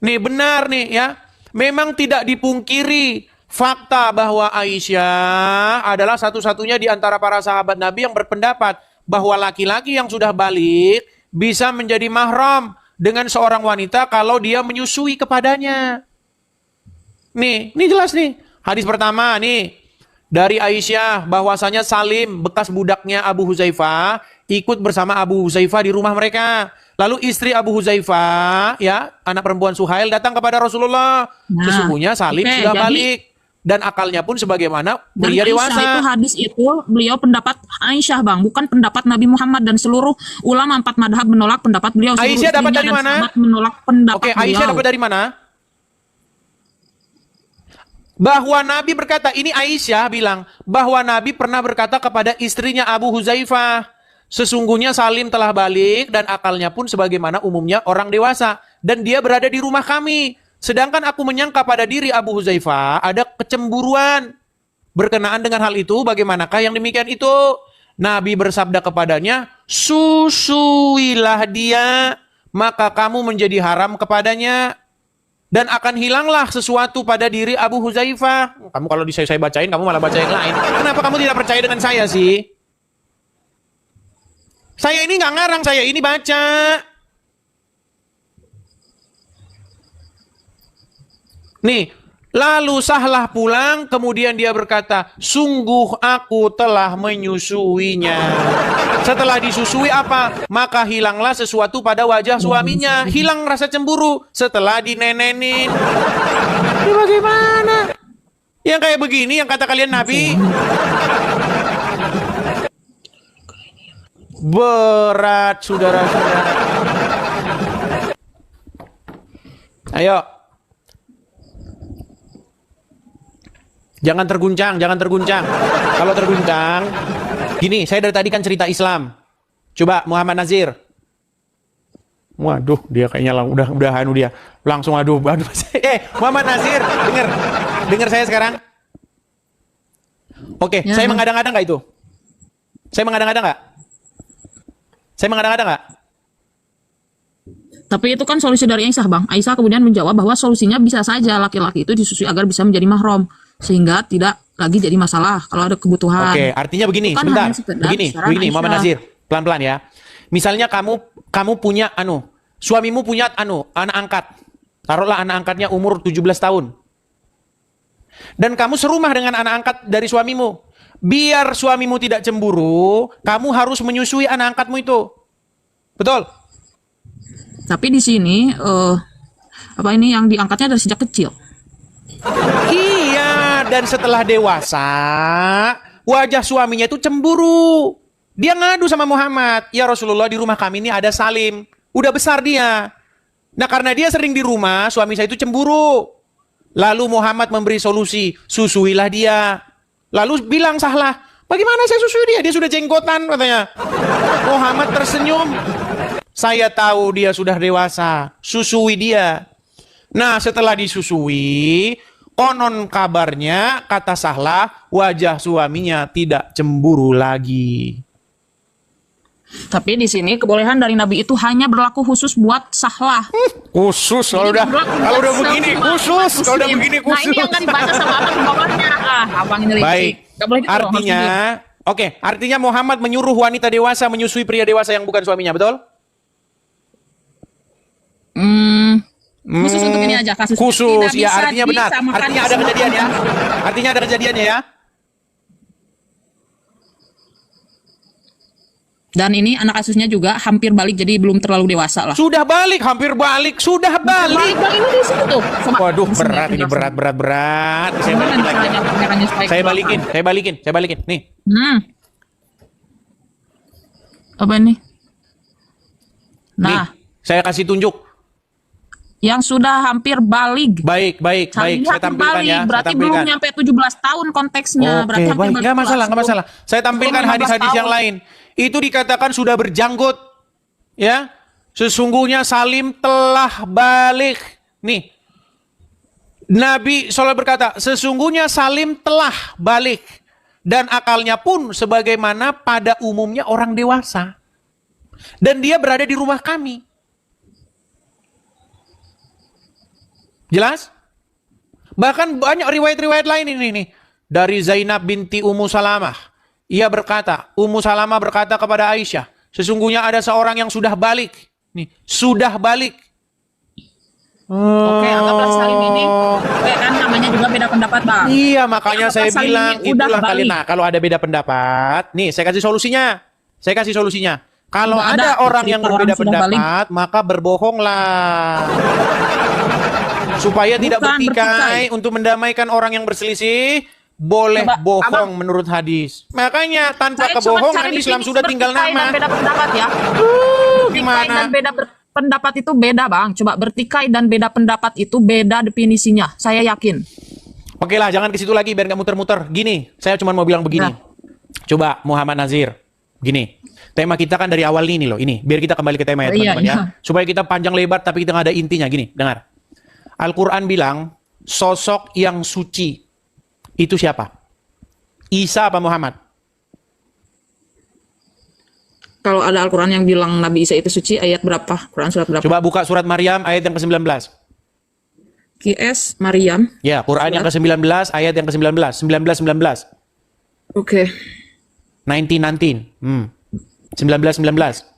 Nih benar nih ya. Memang tidak dipungkiri fakta bahwa Aisyah adalah satu-satunya di antara para sahabat Nabi yang berpendapat bahwa laki-laki yang sudah balik bisa menjadi mahram dengan seorang wanita kalau dia menyusui kepadanya. Nih, ini jelas nih. Hadis pertama nih dari Aisyah bahwasanya Salim bekas budaknya Abu Huzaifah ikut bersama Abu Huzaifah di rumah mereka. Lalu istri Abu Huzaifah ya, anak perempuan Suhail datang kepada Rasulullah. Nah, Sesungguhnya Salim oke, sudah jadi balik dan akalnya pun sebagaimana dari pria Aisyah dewasa. itu hadis itu beliau pendapat Aisyah, Bang, bukan pendapat Nabi Muhammad, dan seluruh ulama 4 madhab menolak pendapat beliau. Seluruh Aisyah dapat istrinya dari dan mana? sahabat menolak pendapat Oke, Aisyah beliau. dapat dari mana? Bahwa Nabi berkata, ini Aisyah bilang, bahwa Nabi pernah berkata kepada istrinya Abu Huzaifah, sesungguhnya Salim telah balik dan akalnya pun sebagaimana umumnya orang dewasa. Dan dia berada di rumah kami. Sedangkan aku menyangka pada diri Abu Huzaifah ada kecemburuan. Berkenaan dengan hal itu, bagaimanakah yang demikian itu? Nabi bersabda kepadanya, susuilah dia maka kamu menjadi haram kepadanya. Dan akan hilanglah sesuatu pada diri Abu Huzaifah. Kamu kalau saya bacain, kamu malah baca yang lain. Kenapa kamu tidak percaya dengan saya sih? Saya ini nggak ngarang, saya ini baca. Nih, lalu Sahlah pulang, kemudian dia berkata, sungguh aku telah menyusuinya. Setelah disusui apa? Maka hilanglah sesuatu pada wajah suaminya. Hilang rasa cemburu setelah dinenenin. Ini bagaimana? Yang kayak begini, yang kata kalian Nabi. Berat, saudara-saudara. Ayo. Jangan terguncang, jangan terguncang. Kalau terguncang, gini, saya dari tadi kan cerita Islam. Coba Muhammad Nazir. Waduh, dia kayaknya udah anu dia. Langsung aduh. Muhammad Nazir, dengar saya sekarang. Oke, Ya, saya mengada-ngada nggak itu? Saya mengada-ngada nggak? Saya mengada-ngada nggak? Tapi itu kan solusi dari Aisyah, Bang. Aisyah kemudian menjawab bahwa solusinya bisa saja laki-laki itu disusui agar bisa menjadi mahram, sehingga tidak lagi jadi masalah kalau ada kebutuhan. Oke, artinya begini, Bukan sebentar. hanya sekedar Begini, saran Muhammad Aisyah. Nazir, pelan-pelan ya. Misalnya kamu punya suamimu punya anak angkat. Taruhlah anak angkatnya umur 17 tahun. Dan kamu serumah dengan anak angkat dari suamimu. Biar suamimu tidak cemburu, kamu harus menyusui anak angkatmu itu. Betul? Tapi di sini ini yang diangkatnya dari sejak kecil. Iya, dan setelah dewasa, wajah suaminya itu cemburu. Dia ngadu sama Muhammad, ya Rasulullah, di rumah kami ini ada Salim. Udah besar dia. Nah, karena dia sering di rumah, suami saya itu cemburu. Lalu Muhammad memberi solusi, susuilah dia. Lalu bilang Sahlah, bagaimana saya susui dia? Dia sudah jenggotan katanya. Muhammad tersenyum. Saya tahu dia sudah dewasa, susui dia. Nah, setelah disusui, konon kabarnya, kata Sahlah, wajah suaminya tidak cemburu lagi. Tapi di sini kebolehan dari Nabi itu hanya berlaku khusus buat Sahlah. Khusus kalau udah begini khusus, kalau udah begini Nah, ini yang nggak dibaca sama abang di bawahnya. Abang ini licik. Baik. Nggak boleh gitu, Artinya, oke, artinya Muhammad menyuruh wanita dewasa menyusui pria dewasa yang bukan suaminya, betul? Khusus untuk ini aja kasus. Khusus, Tidak ya bisa artinya benar. disamakan Artinya ada semua kejadian ya. orang. Artinya ada kejadiannya ya. Dan ini anak kasusnya juga hampir balik, jadi belum terlalu dewasa lah. Sudah balik, hampir balik, sudah balik. Balik ini di situ tuh. Coba. Waduh, Di sini, berat ini, penjelasan. berat. Saya Gimana balikin lagi. caranya kameranya supaya Saya keluar? balikin. Nih. Apa ini? Nih, Nah, saya kasih tunjuk. yang sudah hampir balik. Baik. Saya Saya tampilkan ya. berarti saya tampilkan. belum nyampe 17 tahun konteksnya. Berarti Oke, hampir baik. balik Nggak kelas. masalah. Saya tampilkan sebelum 15 hadis-hadis yang tahun. lain. Itu dikatakan sudah berjanggut. Ya. Sesungguhnya Salim telah balik. Nih. Nabi SAW berkata, sesungguhnya Salim telah balik. Dan akalnya pun sebagaimana pada umumnya orang dewasa. Dan dia berada di rumah kami. Jelas? Bahkan banyak riwayat-riwayat lain ini nih. Dari Zainab binti Ummu Salamah. Ia berkata, Ummu Salamah berkata kepada Aisyah, sesungguhnya ada seorang yang sudah balik. Nih, sudah balik. Oke, anggaplah Salim ini. Oke, kan namanya juga beda pendapat, Bang. Iya, makanya Anggaplah saya Salim bilang, ini udah itulah balik. kalian. Nah, kalau ada beda pendapat, nih saya kasih solusinya. Kalau Nggak ada ada orang yang cerita berbeda orang sudah pendapat, maka berbohonglah. Supaya tidak Bukan bertikai untuk mendamaikan orang yang berselisih, boleh Coba, bohong menurut hadis. Makanya tanpa Saya coba kebohongan cari di Islam sini sudah tinggal bertikai nama. dan beda pendapat ya. Gimana? Dan beda pendapat itu beda, Bang. Coba bertikai dan beda pendapat itu beda definisinya. Saya yakin. Oke lah, jangan ke situ lagi biar nggak muter-muter. Gini, saya cuma mau bilang begini. Nah. Coba Muhammad Nazir, gini. Tema kita kan dari awal ini loh, ini. Biar kita kembali ke tema ya Iya, teman-teman ya. iya. Supaya kita panjang lebar tapi kita nggak ada intinya. Gini, dengar. Al-Quran bilang, sosok yang suci itu siapa? Isa apa Muhammad? Kalau ada Al-Quran yang bilang Nabi Isa itu suci, ayat berapa? Quran surat berapa? Coba buka surat Maryam ayat yang ke-19. QS Maryam. Ya, Quran yang ke-19 ayat yang ke-19. 19. Oke. 19. 19.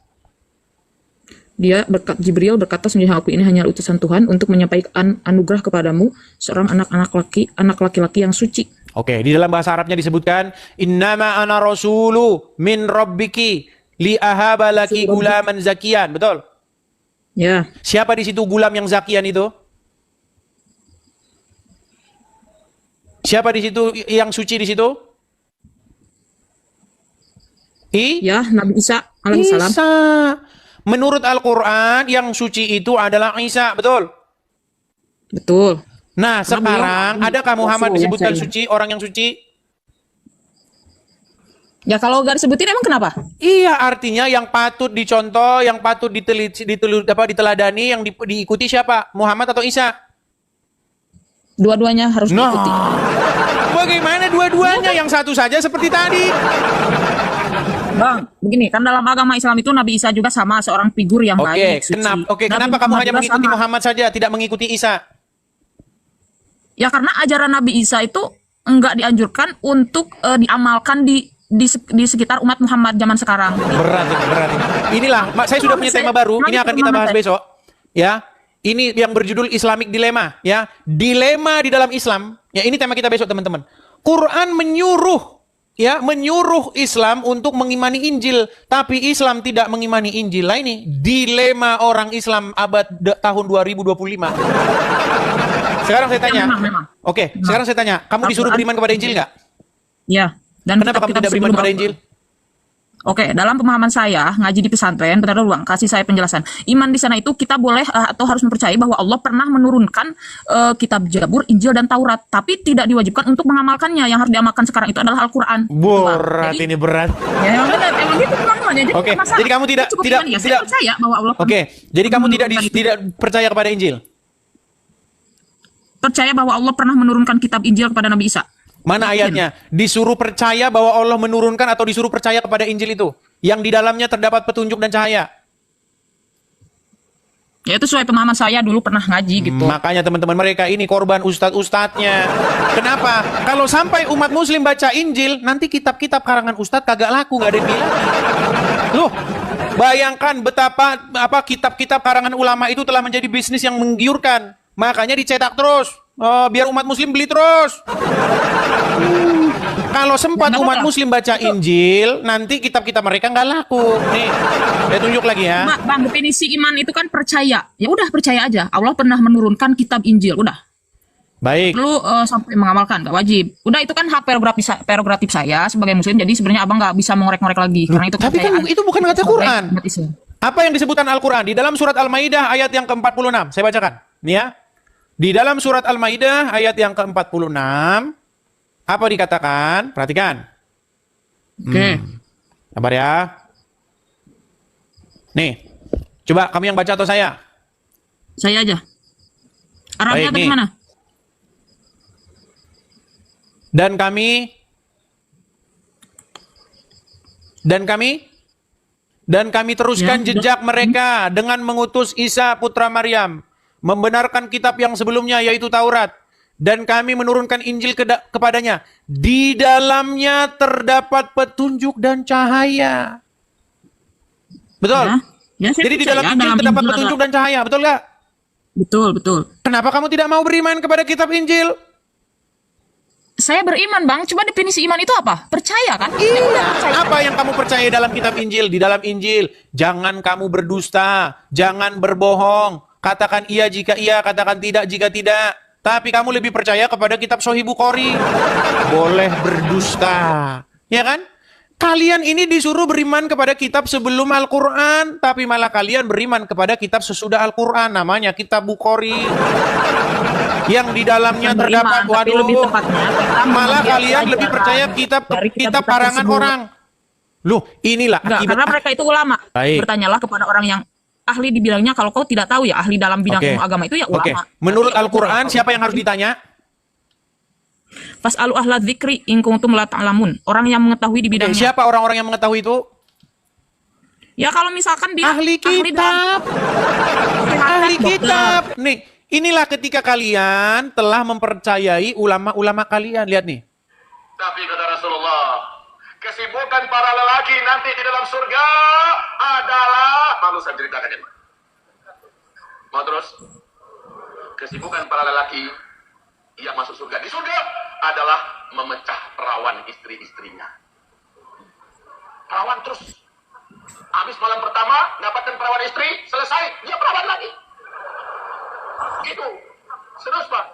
Jibril berkata, sungguh aku ini hanya utusan Tuhan untuk menyampaikan anugerah kepadamu, seorang anak laki-laki yang suci. Oke, di dalam bahasa Arabnya disebutkan innama ana rasulu min rabbiki li ahaba laki gulaman zakian, betul? Ya. Siapa di situ gulam yang zakian itu? Siapa di situ yang suci di situ? Ya, Nabi Isa alaihissalam. Isa. Menurut Al-Quran yang suci itu adalah Isa, betul? Betul. Nah, sekarang adakah Muhammad disebutkan suci, orang yang suci? Ya kalau gak disebutin emang kenapa? Iya, artinya yang patut dicontoh, yang patut diteladani, yang diikuti siapa? Muhammad atau Isa? Dua-duanya harus diikuti. Bagaimana dua-duanya? Yang satu saja seperti tadi. Bang, begini, kan dalam agama Islam itu Nabi Isa juga sama seorang figur yang baik, suci. Kenapa kamu hanya mengikuti Muhammad saja, tidak mengikuti Isa? Ya karena ajaran Nabi Isa itu enggak dianjurkan untuk diamalkan di sekitar umat Muhammad zaman sekarang. Berat. Inilah, saya sudah punya tema baru, ini akan kita bahas besok. Ya, ini yang berjudul Islamic Dilemma. Ya, dilema di dalam Islam. Ya, ini tema kita besok teman-teman. Quran menyuruh Islam untuk mengimani Injil, tapi Islam tidak mengimani Injil. Lah ini dilema orang Islam tahun 2025. Sekarang saya tanya. Oke, sekarang saya tanya, kamu disuruh beriman kepada Injil nggak? Ya. Dan kenapa kamu tidak beriman kepada Injil? Oke, dalam pemahaman saya ngaji di pesantren, bentar dulu Bang, kasih saya penjelasan. Iman di sana itu kita boleh atau harus mempercayai bahwa Allah pernah menurunkan kitab Zabur, Injil dan Taurat, tapi tidak diwajibkan untuk mengamalkannya. Yang harus diamalkan sekarang itu adalah Al-Qur'an. Berat, ini berat. Ya, emang gitu teman-teman. Oke, jadi kamu tidak percaya bahwa Allah. Oke, jadi kamu tidak percaya kepada Injil. Percaya bahwa Allah pernah menurunkan kitab Injil kepada Nabi Isa. Mana ayatnya? Disuruh percaya bahwa Allah menurunkan atau disuruh percaya kepada Injil itu? Yang di dalamnya terdapat petunjuk dan cahaya. Ya itu sesuai pemahaman saya dulu pernah ngaji gitu. Makanya teman-teman mereka ini korban ustadz-ustadznya. Kenapa? Kalau sampai umat muslim baca Injil, nanti kitab-kitab karangan ustadz kagak laku, nggak ada yang bilang. Loh, bayangkan betapa kitab-kitab karangan ulama itu telah menjadi bisnis yang menggiurkan. Makanya dicetak terus. Biar umat muslim beli terus. Kalau sempat umat muslim baca Injil, nanti kitab-kitab mereka nggak laku. Nih, saya tunjuk lagi ya. Bang, definisi iman itu kan percaya. Ya udah percaya aja. Allah pernah menurunkan kitab Injil, udah. Baik. Perlu sampai mengamalkan, nggak wajib. Udah itu kan hak prerogatif saya sebagai muslim. Jadi sebenarnya abang nggak bisa mengorek-ngorek lagi. Karena itu tapi kan itu bukan kata Quran. Apa yang disebutkan Al-Quran di dalam surat Al-Maidah ayat yang ke-46? Saya bacakan. Nih ya. Di dalam surat Al-Maidah ayat yang ke-46, apa dikatakan? Perhatikan. Oke. Sabar ya. Nih, coba kamu yang baca atau saya? Saya aja. Arabnya dari mana? Dan kami teruskan jejak mereka dengan mengutus Isa putra Maryam, membenarkan kitab yang sebelumnya yaitu Taurat, dan kami menurunkan Injil kepadanya. Di dalamnya terdapat petunjuk dan cahaya. Betul? Ya, jadi di dalam Injil terdapat petunjuk dan cahaya, betul nggak? Betul. Kenapa kamu tidak mau beriman kepada kitab Injil? Saya beriman, Bang. Coba definisi iman itu apa? Percaya kan? Iya. Apa yang kamu percaya dalam kitab Injil? Di dalam Injil, jangan kamu berdusta, jangan berbohong. Katakan iya jika iya, katakan tidak jika tidak. Tapi kamu lebih percaya kepada kitab Sahih Bukhari. Boleh berdusta. Ya kan? Kalian ini disuruh beriman kepada kitab sebelum Al-Quran. Tapi malah kalian beriman kepada kitab sesudah Al-Quran. Namanya kitab Bukhari. Yang di dalamnya terdapat, malah kalian lebih percaya kitab karangan orang. Loh, inilah akibat. Karena mereka itu ulama. Baik. Bertanyalah kepada orang yang ahli dibilangnya, kalau kau tidak tahu ya ahli dalam bidang ilmu agama itu ya ulama. Menurut Al-Quran siapa yang harus ditanya? Fas'alu ahla dzikri in kuntum la ta'lamun. Orang yang mengetahui di bidangnya. Siapa orang-orang yang mengetahui itu? Ya kalau misalkan dia Ahli dalam kitab. kesehatan, Ahli dokter. kitab. Nih, inilah ketika kalian telah mempercayai ulama-ulama kalian. Lihat nih. Tapi kata Rasulullah, kesibukan para lelaki nanti di dalam surga adalah, malu saya ceritakan ya. Mau terus? Kesibukan para lelaki yang masuk surga di surga adalah memecah perawan istri-istrinya. Perawan terus. Habis malam pertama, dapatkan perawan istri, selesai, dia perawan lagi. Gitu. Serius, Pak.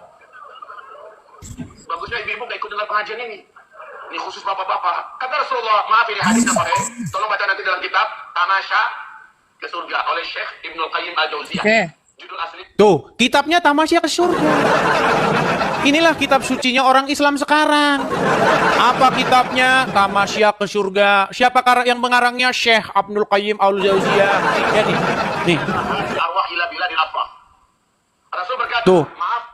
Bagusnya ibu-ibu gak ikut dengar pengajian ini. Ini khusus bapak-bapak. Kata Rasulullah, maaf ini hadisnya Pak, tolong baca nanti dalam kitab Tamasya ke surga oleh Syekh Ibnul Qayyim Al-Jauziyah. Oke. Judul asli. Tuh, kitabnya Tamasya ke surga. Inilah kitab sucinya orang Islam sekarang. Apa kitabnya? Tamasya ke surga. Siapa yang mengarangnya? Syekh Ibnul Qayyim Al-Jauziyah. Ya, nih. Arwah ila biladil afah. Rasul berkata, Tuh. maaf.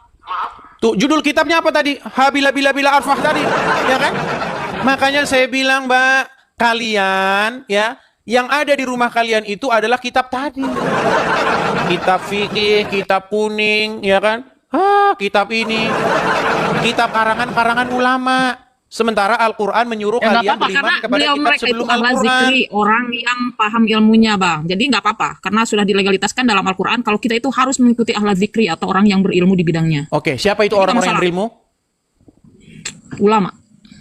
Tuh, judul kitabnya apa tadi? Habila arfah tadi, ya kan? Makanya saya bilang, Mbak, kalian ya, yang ada di rumah kalian itu adalah kitab tadi. Kitab fikih, kitab kuning, ya kan? Kitab ini. Kitab karangan-karangan ulama. Sementara Al-Quran menyuruh Ya nggak kalian apa-apa beriman karena kepada beliau kitab mereka itu sebelum ahli Al-Quran. zikri, orang yang paham ilmunya, Bang. Jadi nggak apa-apa karena sudah dilegalitaskan dalam Al-Quran kalau kita itu harus mengikuti ahli zikri atau orang yang berilmu di bidangnya. Oke, siapa itu Jadi orang-orang yang masalah. berilmu? Ulama.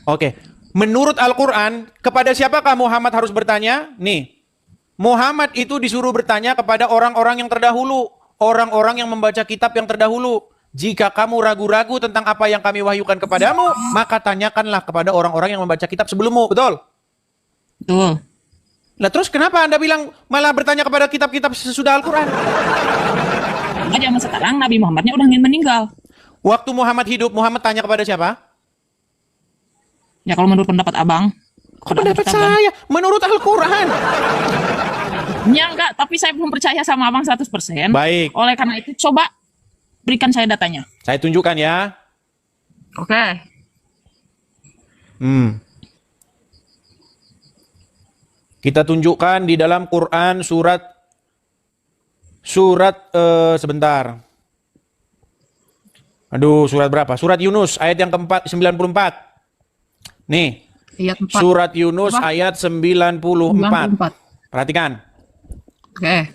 Oke, menurut Al-Quran, kepada siapakah Muhammad harus bertanya? Nih, Muhammad itu disuruh bertanya kepada orang-orang yang terdahulu, orang-orang yang membaca kitab yang terdahulu. Jika kamu ragu-ragu tentang apa yang kami wahyukan kepadamu, maka tanyakanlah kepada orang-orang yang membaca kitab sebelummu. Betul? Betul. Nah terus kenapa Anda bilang malah bertanya kepada kitab-kitab sesudah Al-Quran? Nah, zaman sekarang Nabi Muhammadnya udah ingin meninggal. Waktu Muhammad hidup, Muhammad tanya kepada siapa? Ya kalau menurut pendapat Abang. Kok kepada pendapat ahli kitab, Bang. saya? Menurut Al-Quran. Ya enggak, tapi saya belum percaya sama Abang 100%. Baik. Oleh karena itu coba berikan saya datanya. Saya tunjukkan ya. Oke. Kita tunjukkan di dalam Quran surat sebentar. Aduh, surat berapa? Surat Yunus ayat yang keempat 94. Nih, Ayat 4. surat Yunus Apa? ayat 94. Perhatikan. Oke.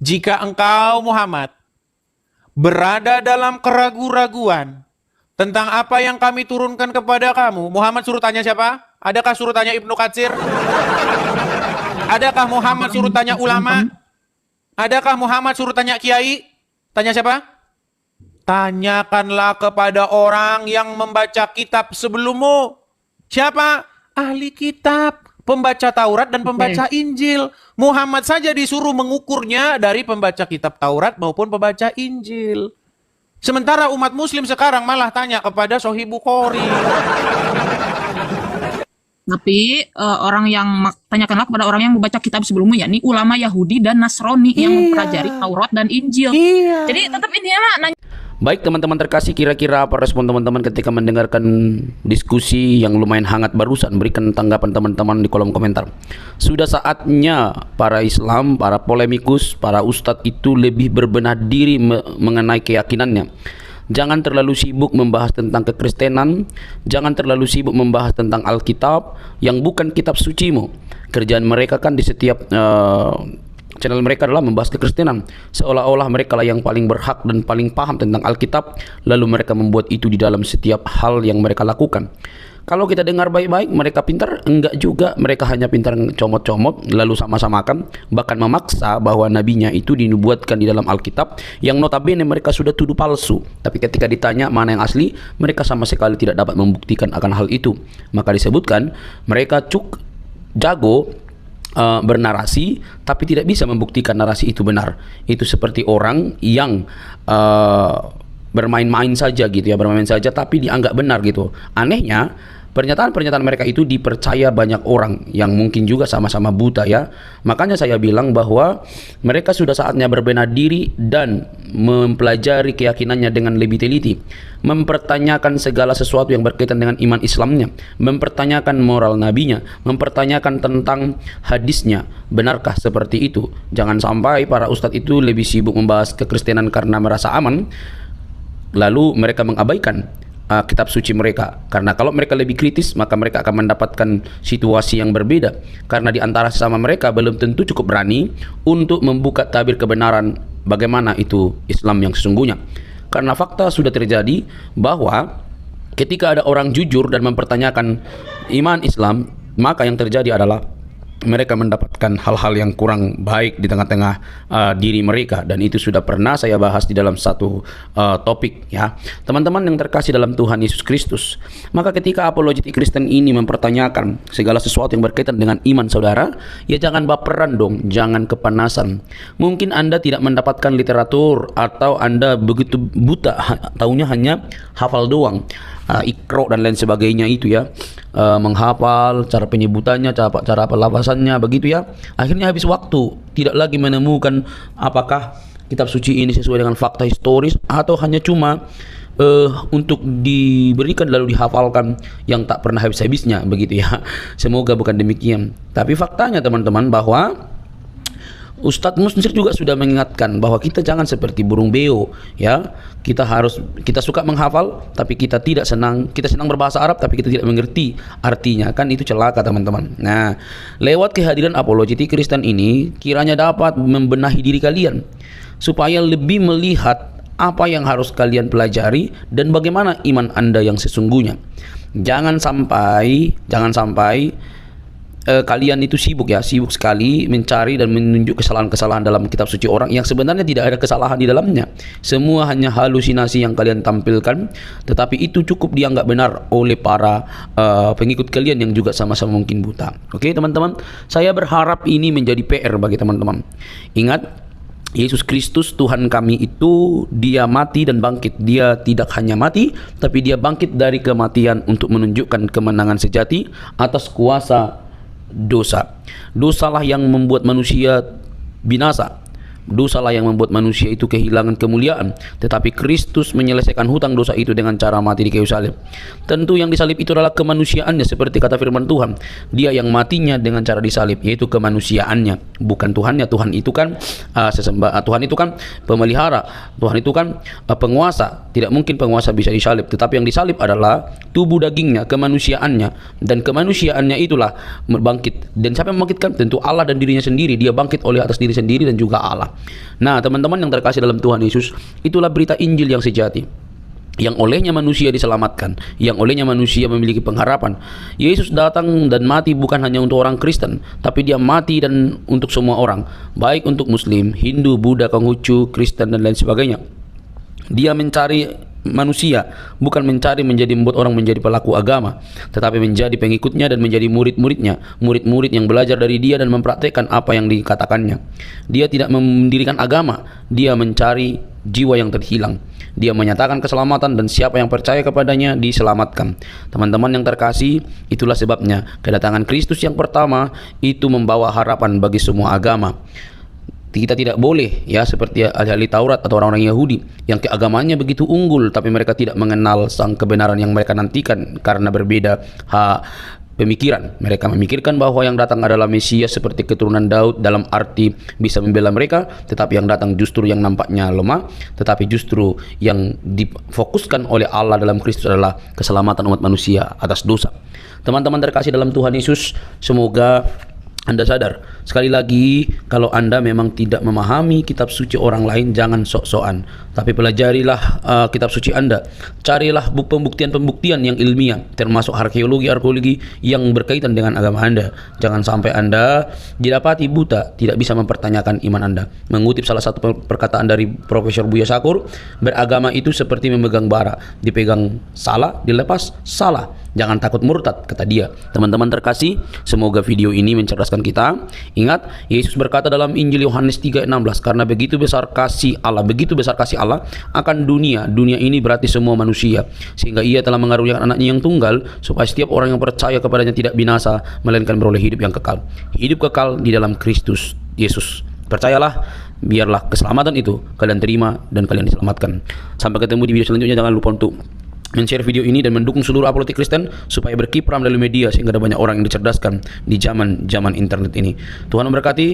Jika engkau Muhammad berada dalam keraguan-raguan tentang apa yang kami turunkan kepada kamu, Muhammad suruh tanya siapa? Adakah suruh tanya Ibnu Katsir? Adakah Muhammad suruh tanya ulama? Adakah Muhammad suruh tanya kiai? Tanya siapa? Tanyakanlah kepada orang yang membaca kitab sebelummu. Siapa? Ahli kitab, pembaca Taurat dan pembaca Injil. Muhammad saja disuruh mengukurnya dari pembaca kitab Taurat maupun pembaca Injil. Sementara umat muslim sekarang malah tanya kepada Sahih Bukhari. Tapi orang yang tanyakanlah kepada orang yang membaca kitab sebelumnya, yakni ulama Yahudi dan Nasrani yang mempelajari Taurat dan Injil. Iya. Jadi tetap ini lah nanya. Baik teman-teman terkasih, kira-kira apa respon teman-teman ketika mendengarkan diskusi yang lumayan hangat barusan? Berikan tanggapan teman-teman di kolom komentar. Sudah saatnya para Islam, para polemikus, para ustadz itu lebih berbenah diri mengenai keyakinannya. Jangan terlalu sibuk membahas tentang kekristenan, jangan terlalu sibuk membahas tentang Alkitab yang bukan kitab sucimu. Kerjaan mereka kan di setiap channel mereka adalah membahas kekristenan, seolah-olah mereka lah yang paling berhak dan paling paham tentang Alkitab, lalu mereka membuat itu di dalam setiap hal yang mereka lakukan. Kalau kita dengar baik-baik, mereka pintar? Enggak juga, mereka hanya pintar comot-comot lalu sama-samakan, bahkan memaksa bahwa nabinya itu dinubuatkan di dalam Alkitab yang notabene mereka sudah tuduh palsu. Tapi ketika ditanya mana yang asli, mereka sama sekali tidak dapat membuktikan akan hal itu. Maka disebutkan mereka jago bernarasi tapi tidak bisa membuktikan narasi itu benar. Itu seperti orang yang bermain-main saja gitu ya, bermain saja tapi dianggap benar gitu. Anehnya Pernyataan-pernyataan mereka itu dipercaya banyak orang yang mungkin juga sama-sama buta ya. Makanya saya bilang bahwa mereka sudah saatnya berbenah diri dan mempelajari keyakinannya dengan lebih teliti, mempertanyakan segala sesuatu yang berkaitan dengan iman Islamnya, mempertanyakan moral nabinya, mempertanyakan tentang hadisnya. Benarkah seperti itu? Jangan sampai para ustadz itu lebih sibuk membahas kekristenan karena merasa aman, lalu mereka mengabaikan kitab suci mereka. Karena kalau mereka lebih kritis, maka mereka akan mendapatkan situasi yang berbeda. Karena di antara sesama mereka belum tentu cukup berani untuk membuka tabir kebenaran bagaimana itu Islam yang sesungguhnya. Karena fakta sudah terjadi bahwa ketika ada orang jujur dan mempertanyakan iman Islam, maka yang terjadi adalah mereka mendapatkan hal-hal yang kurang baik di tengah-tengah diri mereka, dan itu sudah pernah saya bahas di dalam satu topik ya. Teman-teman yang terkasih dalam Tuhan Yesus Kristus, maka ketika apologetik Kristen ini mempertanyakan segala sesuatu yang berkaitan dengan iman saudara, ya jangan baperan dong, jangan kepanasan. Mungkin Anda tidak mendapatkan literatur atau Anda begitu buta, taunya hanya hafal doang, ikro dan lain sebagainya itu ya, menghafal cara penyebutannya, cara pelafasannya begitu ya. Akhirnya habis waktu, tidak lagi menemukan apakah kitab suci ini sesuai dengan fakta historis atau hanya cuma untuk diberikan lalu dihafalkan yang tak pernah habis-habisnya begitu ya. Semoga bukan demikian. Tapi faktanya teman-teman bahwa Ustadz Musnir juga sudah mengingatkan bahwa kita jangan seperti burung beo ya. Kita suka menghafal tapi kita senang berbahasa Arab tapi kita tidak mengerti artinya, kan itu celaka teman-teman. Nah, lewat kehadiran apologetik Kristen ini kiranya dapat membenahi diri kalian supaya lebih melihat apa yang harus kalian pelajari dan bagaimana iman Anda yang sesungguhnya. Jangan sampai kalian itu sibuk sekali mencari dan menunjuk kesalahan-kesalahan dalam kitab suci orang yang sebenarnya tidak ada kesalahan di dalamnya. Semua hanya halusinasi yang kalian tampilkan, tetapi itu cukup dianggap benar oleh para pengikut kalian yang juga sama-sama mungkin buta. Oke teman-teman, saya berharap ini menjadi PR bagi teman-teman. Ingat, Yesus Kristus Tuhan kami itu dia mati dan bangkit. Dia tidak hanya mati, tapi dia bangkit dari kematian untuk menunjukkan kemenangan sejati atas kuasa dosa. Dosalah yang membuat manusia binasa. Dosalah yang membuat manusia itu kehilangan kemuliaan. Tetapi Kristus menyelesaikan hutang dosa itu dengan cara mati di kayu salib. Tentu yang disalib itu adalah kemanusiaannya, seperti kata firman Tuhan. Dia yang matinya dengan cara disalib, yaitu kemanusiaannya, bukan Tuhannya. Tuhan itu kan Tuhan itu kan pemelihara. Tuhan itu kan penguasa. Tidak mungkin penguasa bisa disalib. Tetapi yang disalib adalah tubuh dagingnya, kemanusiaannya, dan kemanusiaannya itulah bangkit. Dan siapa yang membangkitkan? Tentu Allah dan dirinya sendiri. Dia bangkit oleh atas diri sendiri dan juga Allah. Nah teman-teman yang terkasih dalam Tuhan Yesus, itulah berita Injil yang sejati, yang olehnya manusia diselamatkan, yang olehnya manusia memiliki pengharapan. Yesus datang dan mati bukan hanya untuk orang Kristen, tapi dia mati dan untuk semua orang, baik untuk Muslim, Hindu, Buddha, Konghucu, Kristen dan lain sebagainya. Dia mencari manusia, bukan mencari membuat orang menjadi pelaku agama, tetapi menjadi pengikutnya dan menjadi murid-muridnya, murid-murid yang belajar dari dia dan mempraktekkan apa yang dikatakannya. Dia tidak mendirikan agama, dia mencari jiwa yang terhilang. Dia menyatakan keselamatan dan siapa yang percaya kepadanya diselamatkan. Teman-teman yang terkasih, itulah sebabnya kedatangan Kristus yang pertama itu membawa harapan bagi semua agama. Kita tidak boleh ya seperti ahli Taurat atau orang-orang Yahudi yang keagamannya begitu unggul tapi mereka tidak mengenal sang kebenaran yang mereka nantikan karena berbeda pemikiran. Mereka memikirkan bahwa yang datang adalah Mesias seperti keturunan Daud dalam arti bisa membela mereka, tetapi yang datang justru yang nampaknya lemah, tetapi justru yang difokuskan oleh Allah dalam Kristus adalah keselamatan umat manusia atas dosa. Teman-teman terkasih dalam Tuhan Yesus, semoga Anda sadar, sekali lagi, kalau Anda memang tidak memahami kitab suci orang lain, jangan sok-sokan, tapi pelajarilah kitab suci Anda. Carilah pembuktian-pembuktian yang ilmiah, termasuk arkeologi yang berkaitan dengan agama Anda. Jangan sampai Anda didapati buta, tidak bisa mempertanyakan iman Anda. Mengutip salah satu perkataan dari Profesor Buya Syakur, beragama itu seperti memegang bara, dipegang salah, dilepas salah. Jangan takut murtad, kata dia. Teman-teman terkasih, semoga video ini mencerdaskan kita. Ingat, Yesus berkata dalam Injil Yohanes 3:16, karena begitu besar kasih Allah akan dunia ini berarti semua manusia, sehingga ia telah mengaruniakan anaknya yang tunggal, supaya setiap orang yang percaya kepadanya tidak binasa, melainkan beroleh hidup yang kekal. Hidup kekal di dalam Kristus Yesus. Percayalah, biarlah keselamatan itu kalian terima dan kalian diselamatkan. Sampai ketemu di video selanjutnya. Jangan lupa untuk men-share video ini dan mendukung seluruh apologetik Kristen supaya berkiprah melalui media, sehingga ada banyak orang yang dicerdaskan di zaman internet ini. Tuhan memberkati.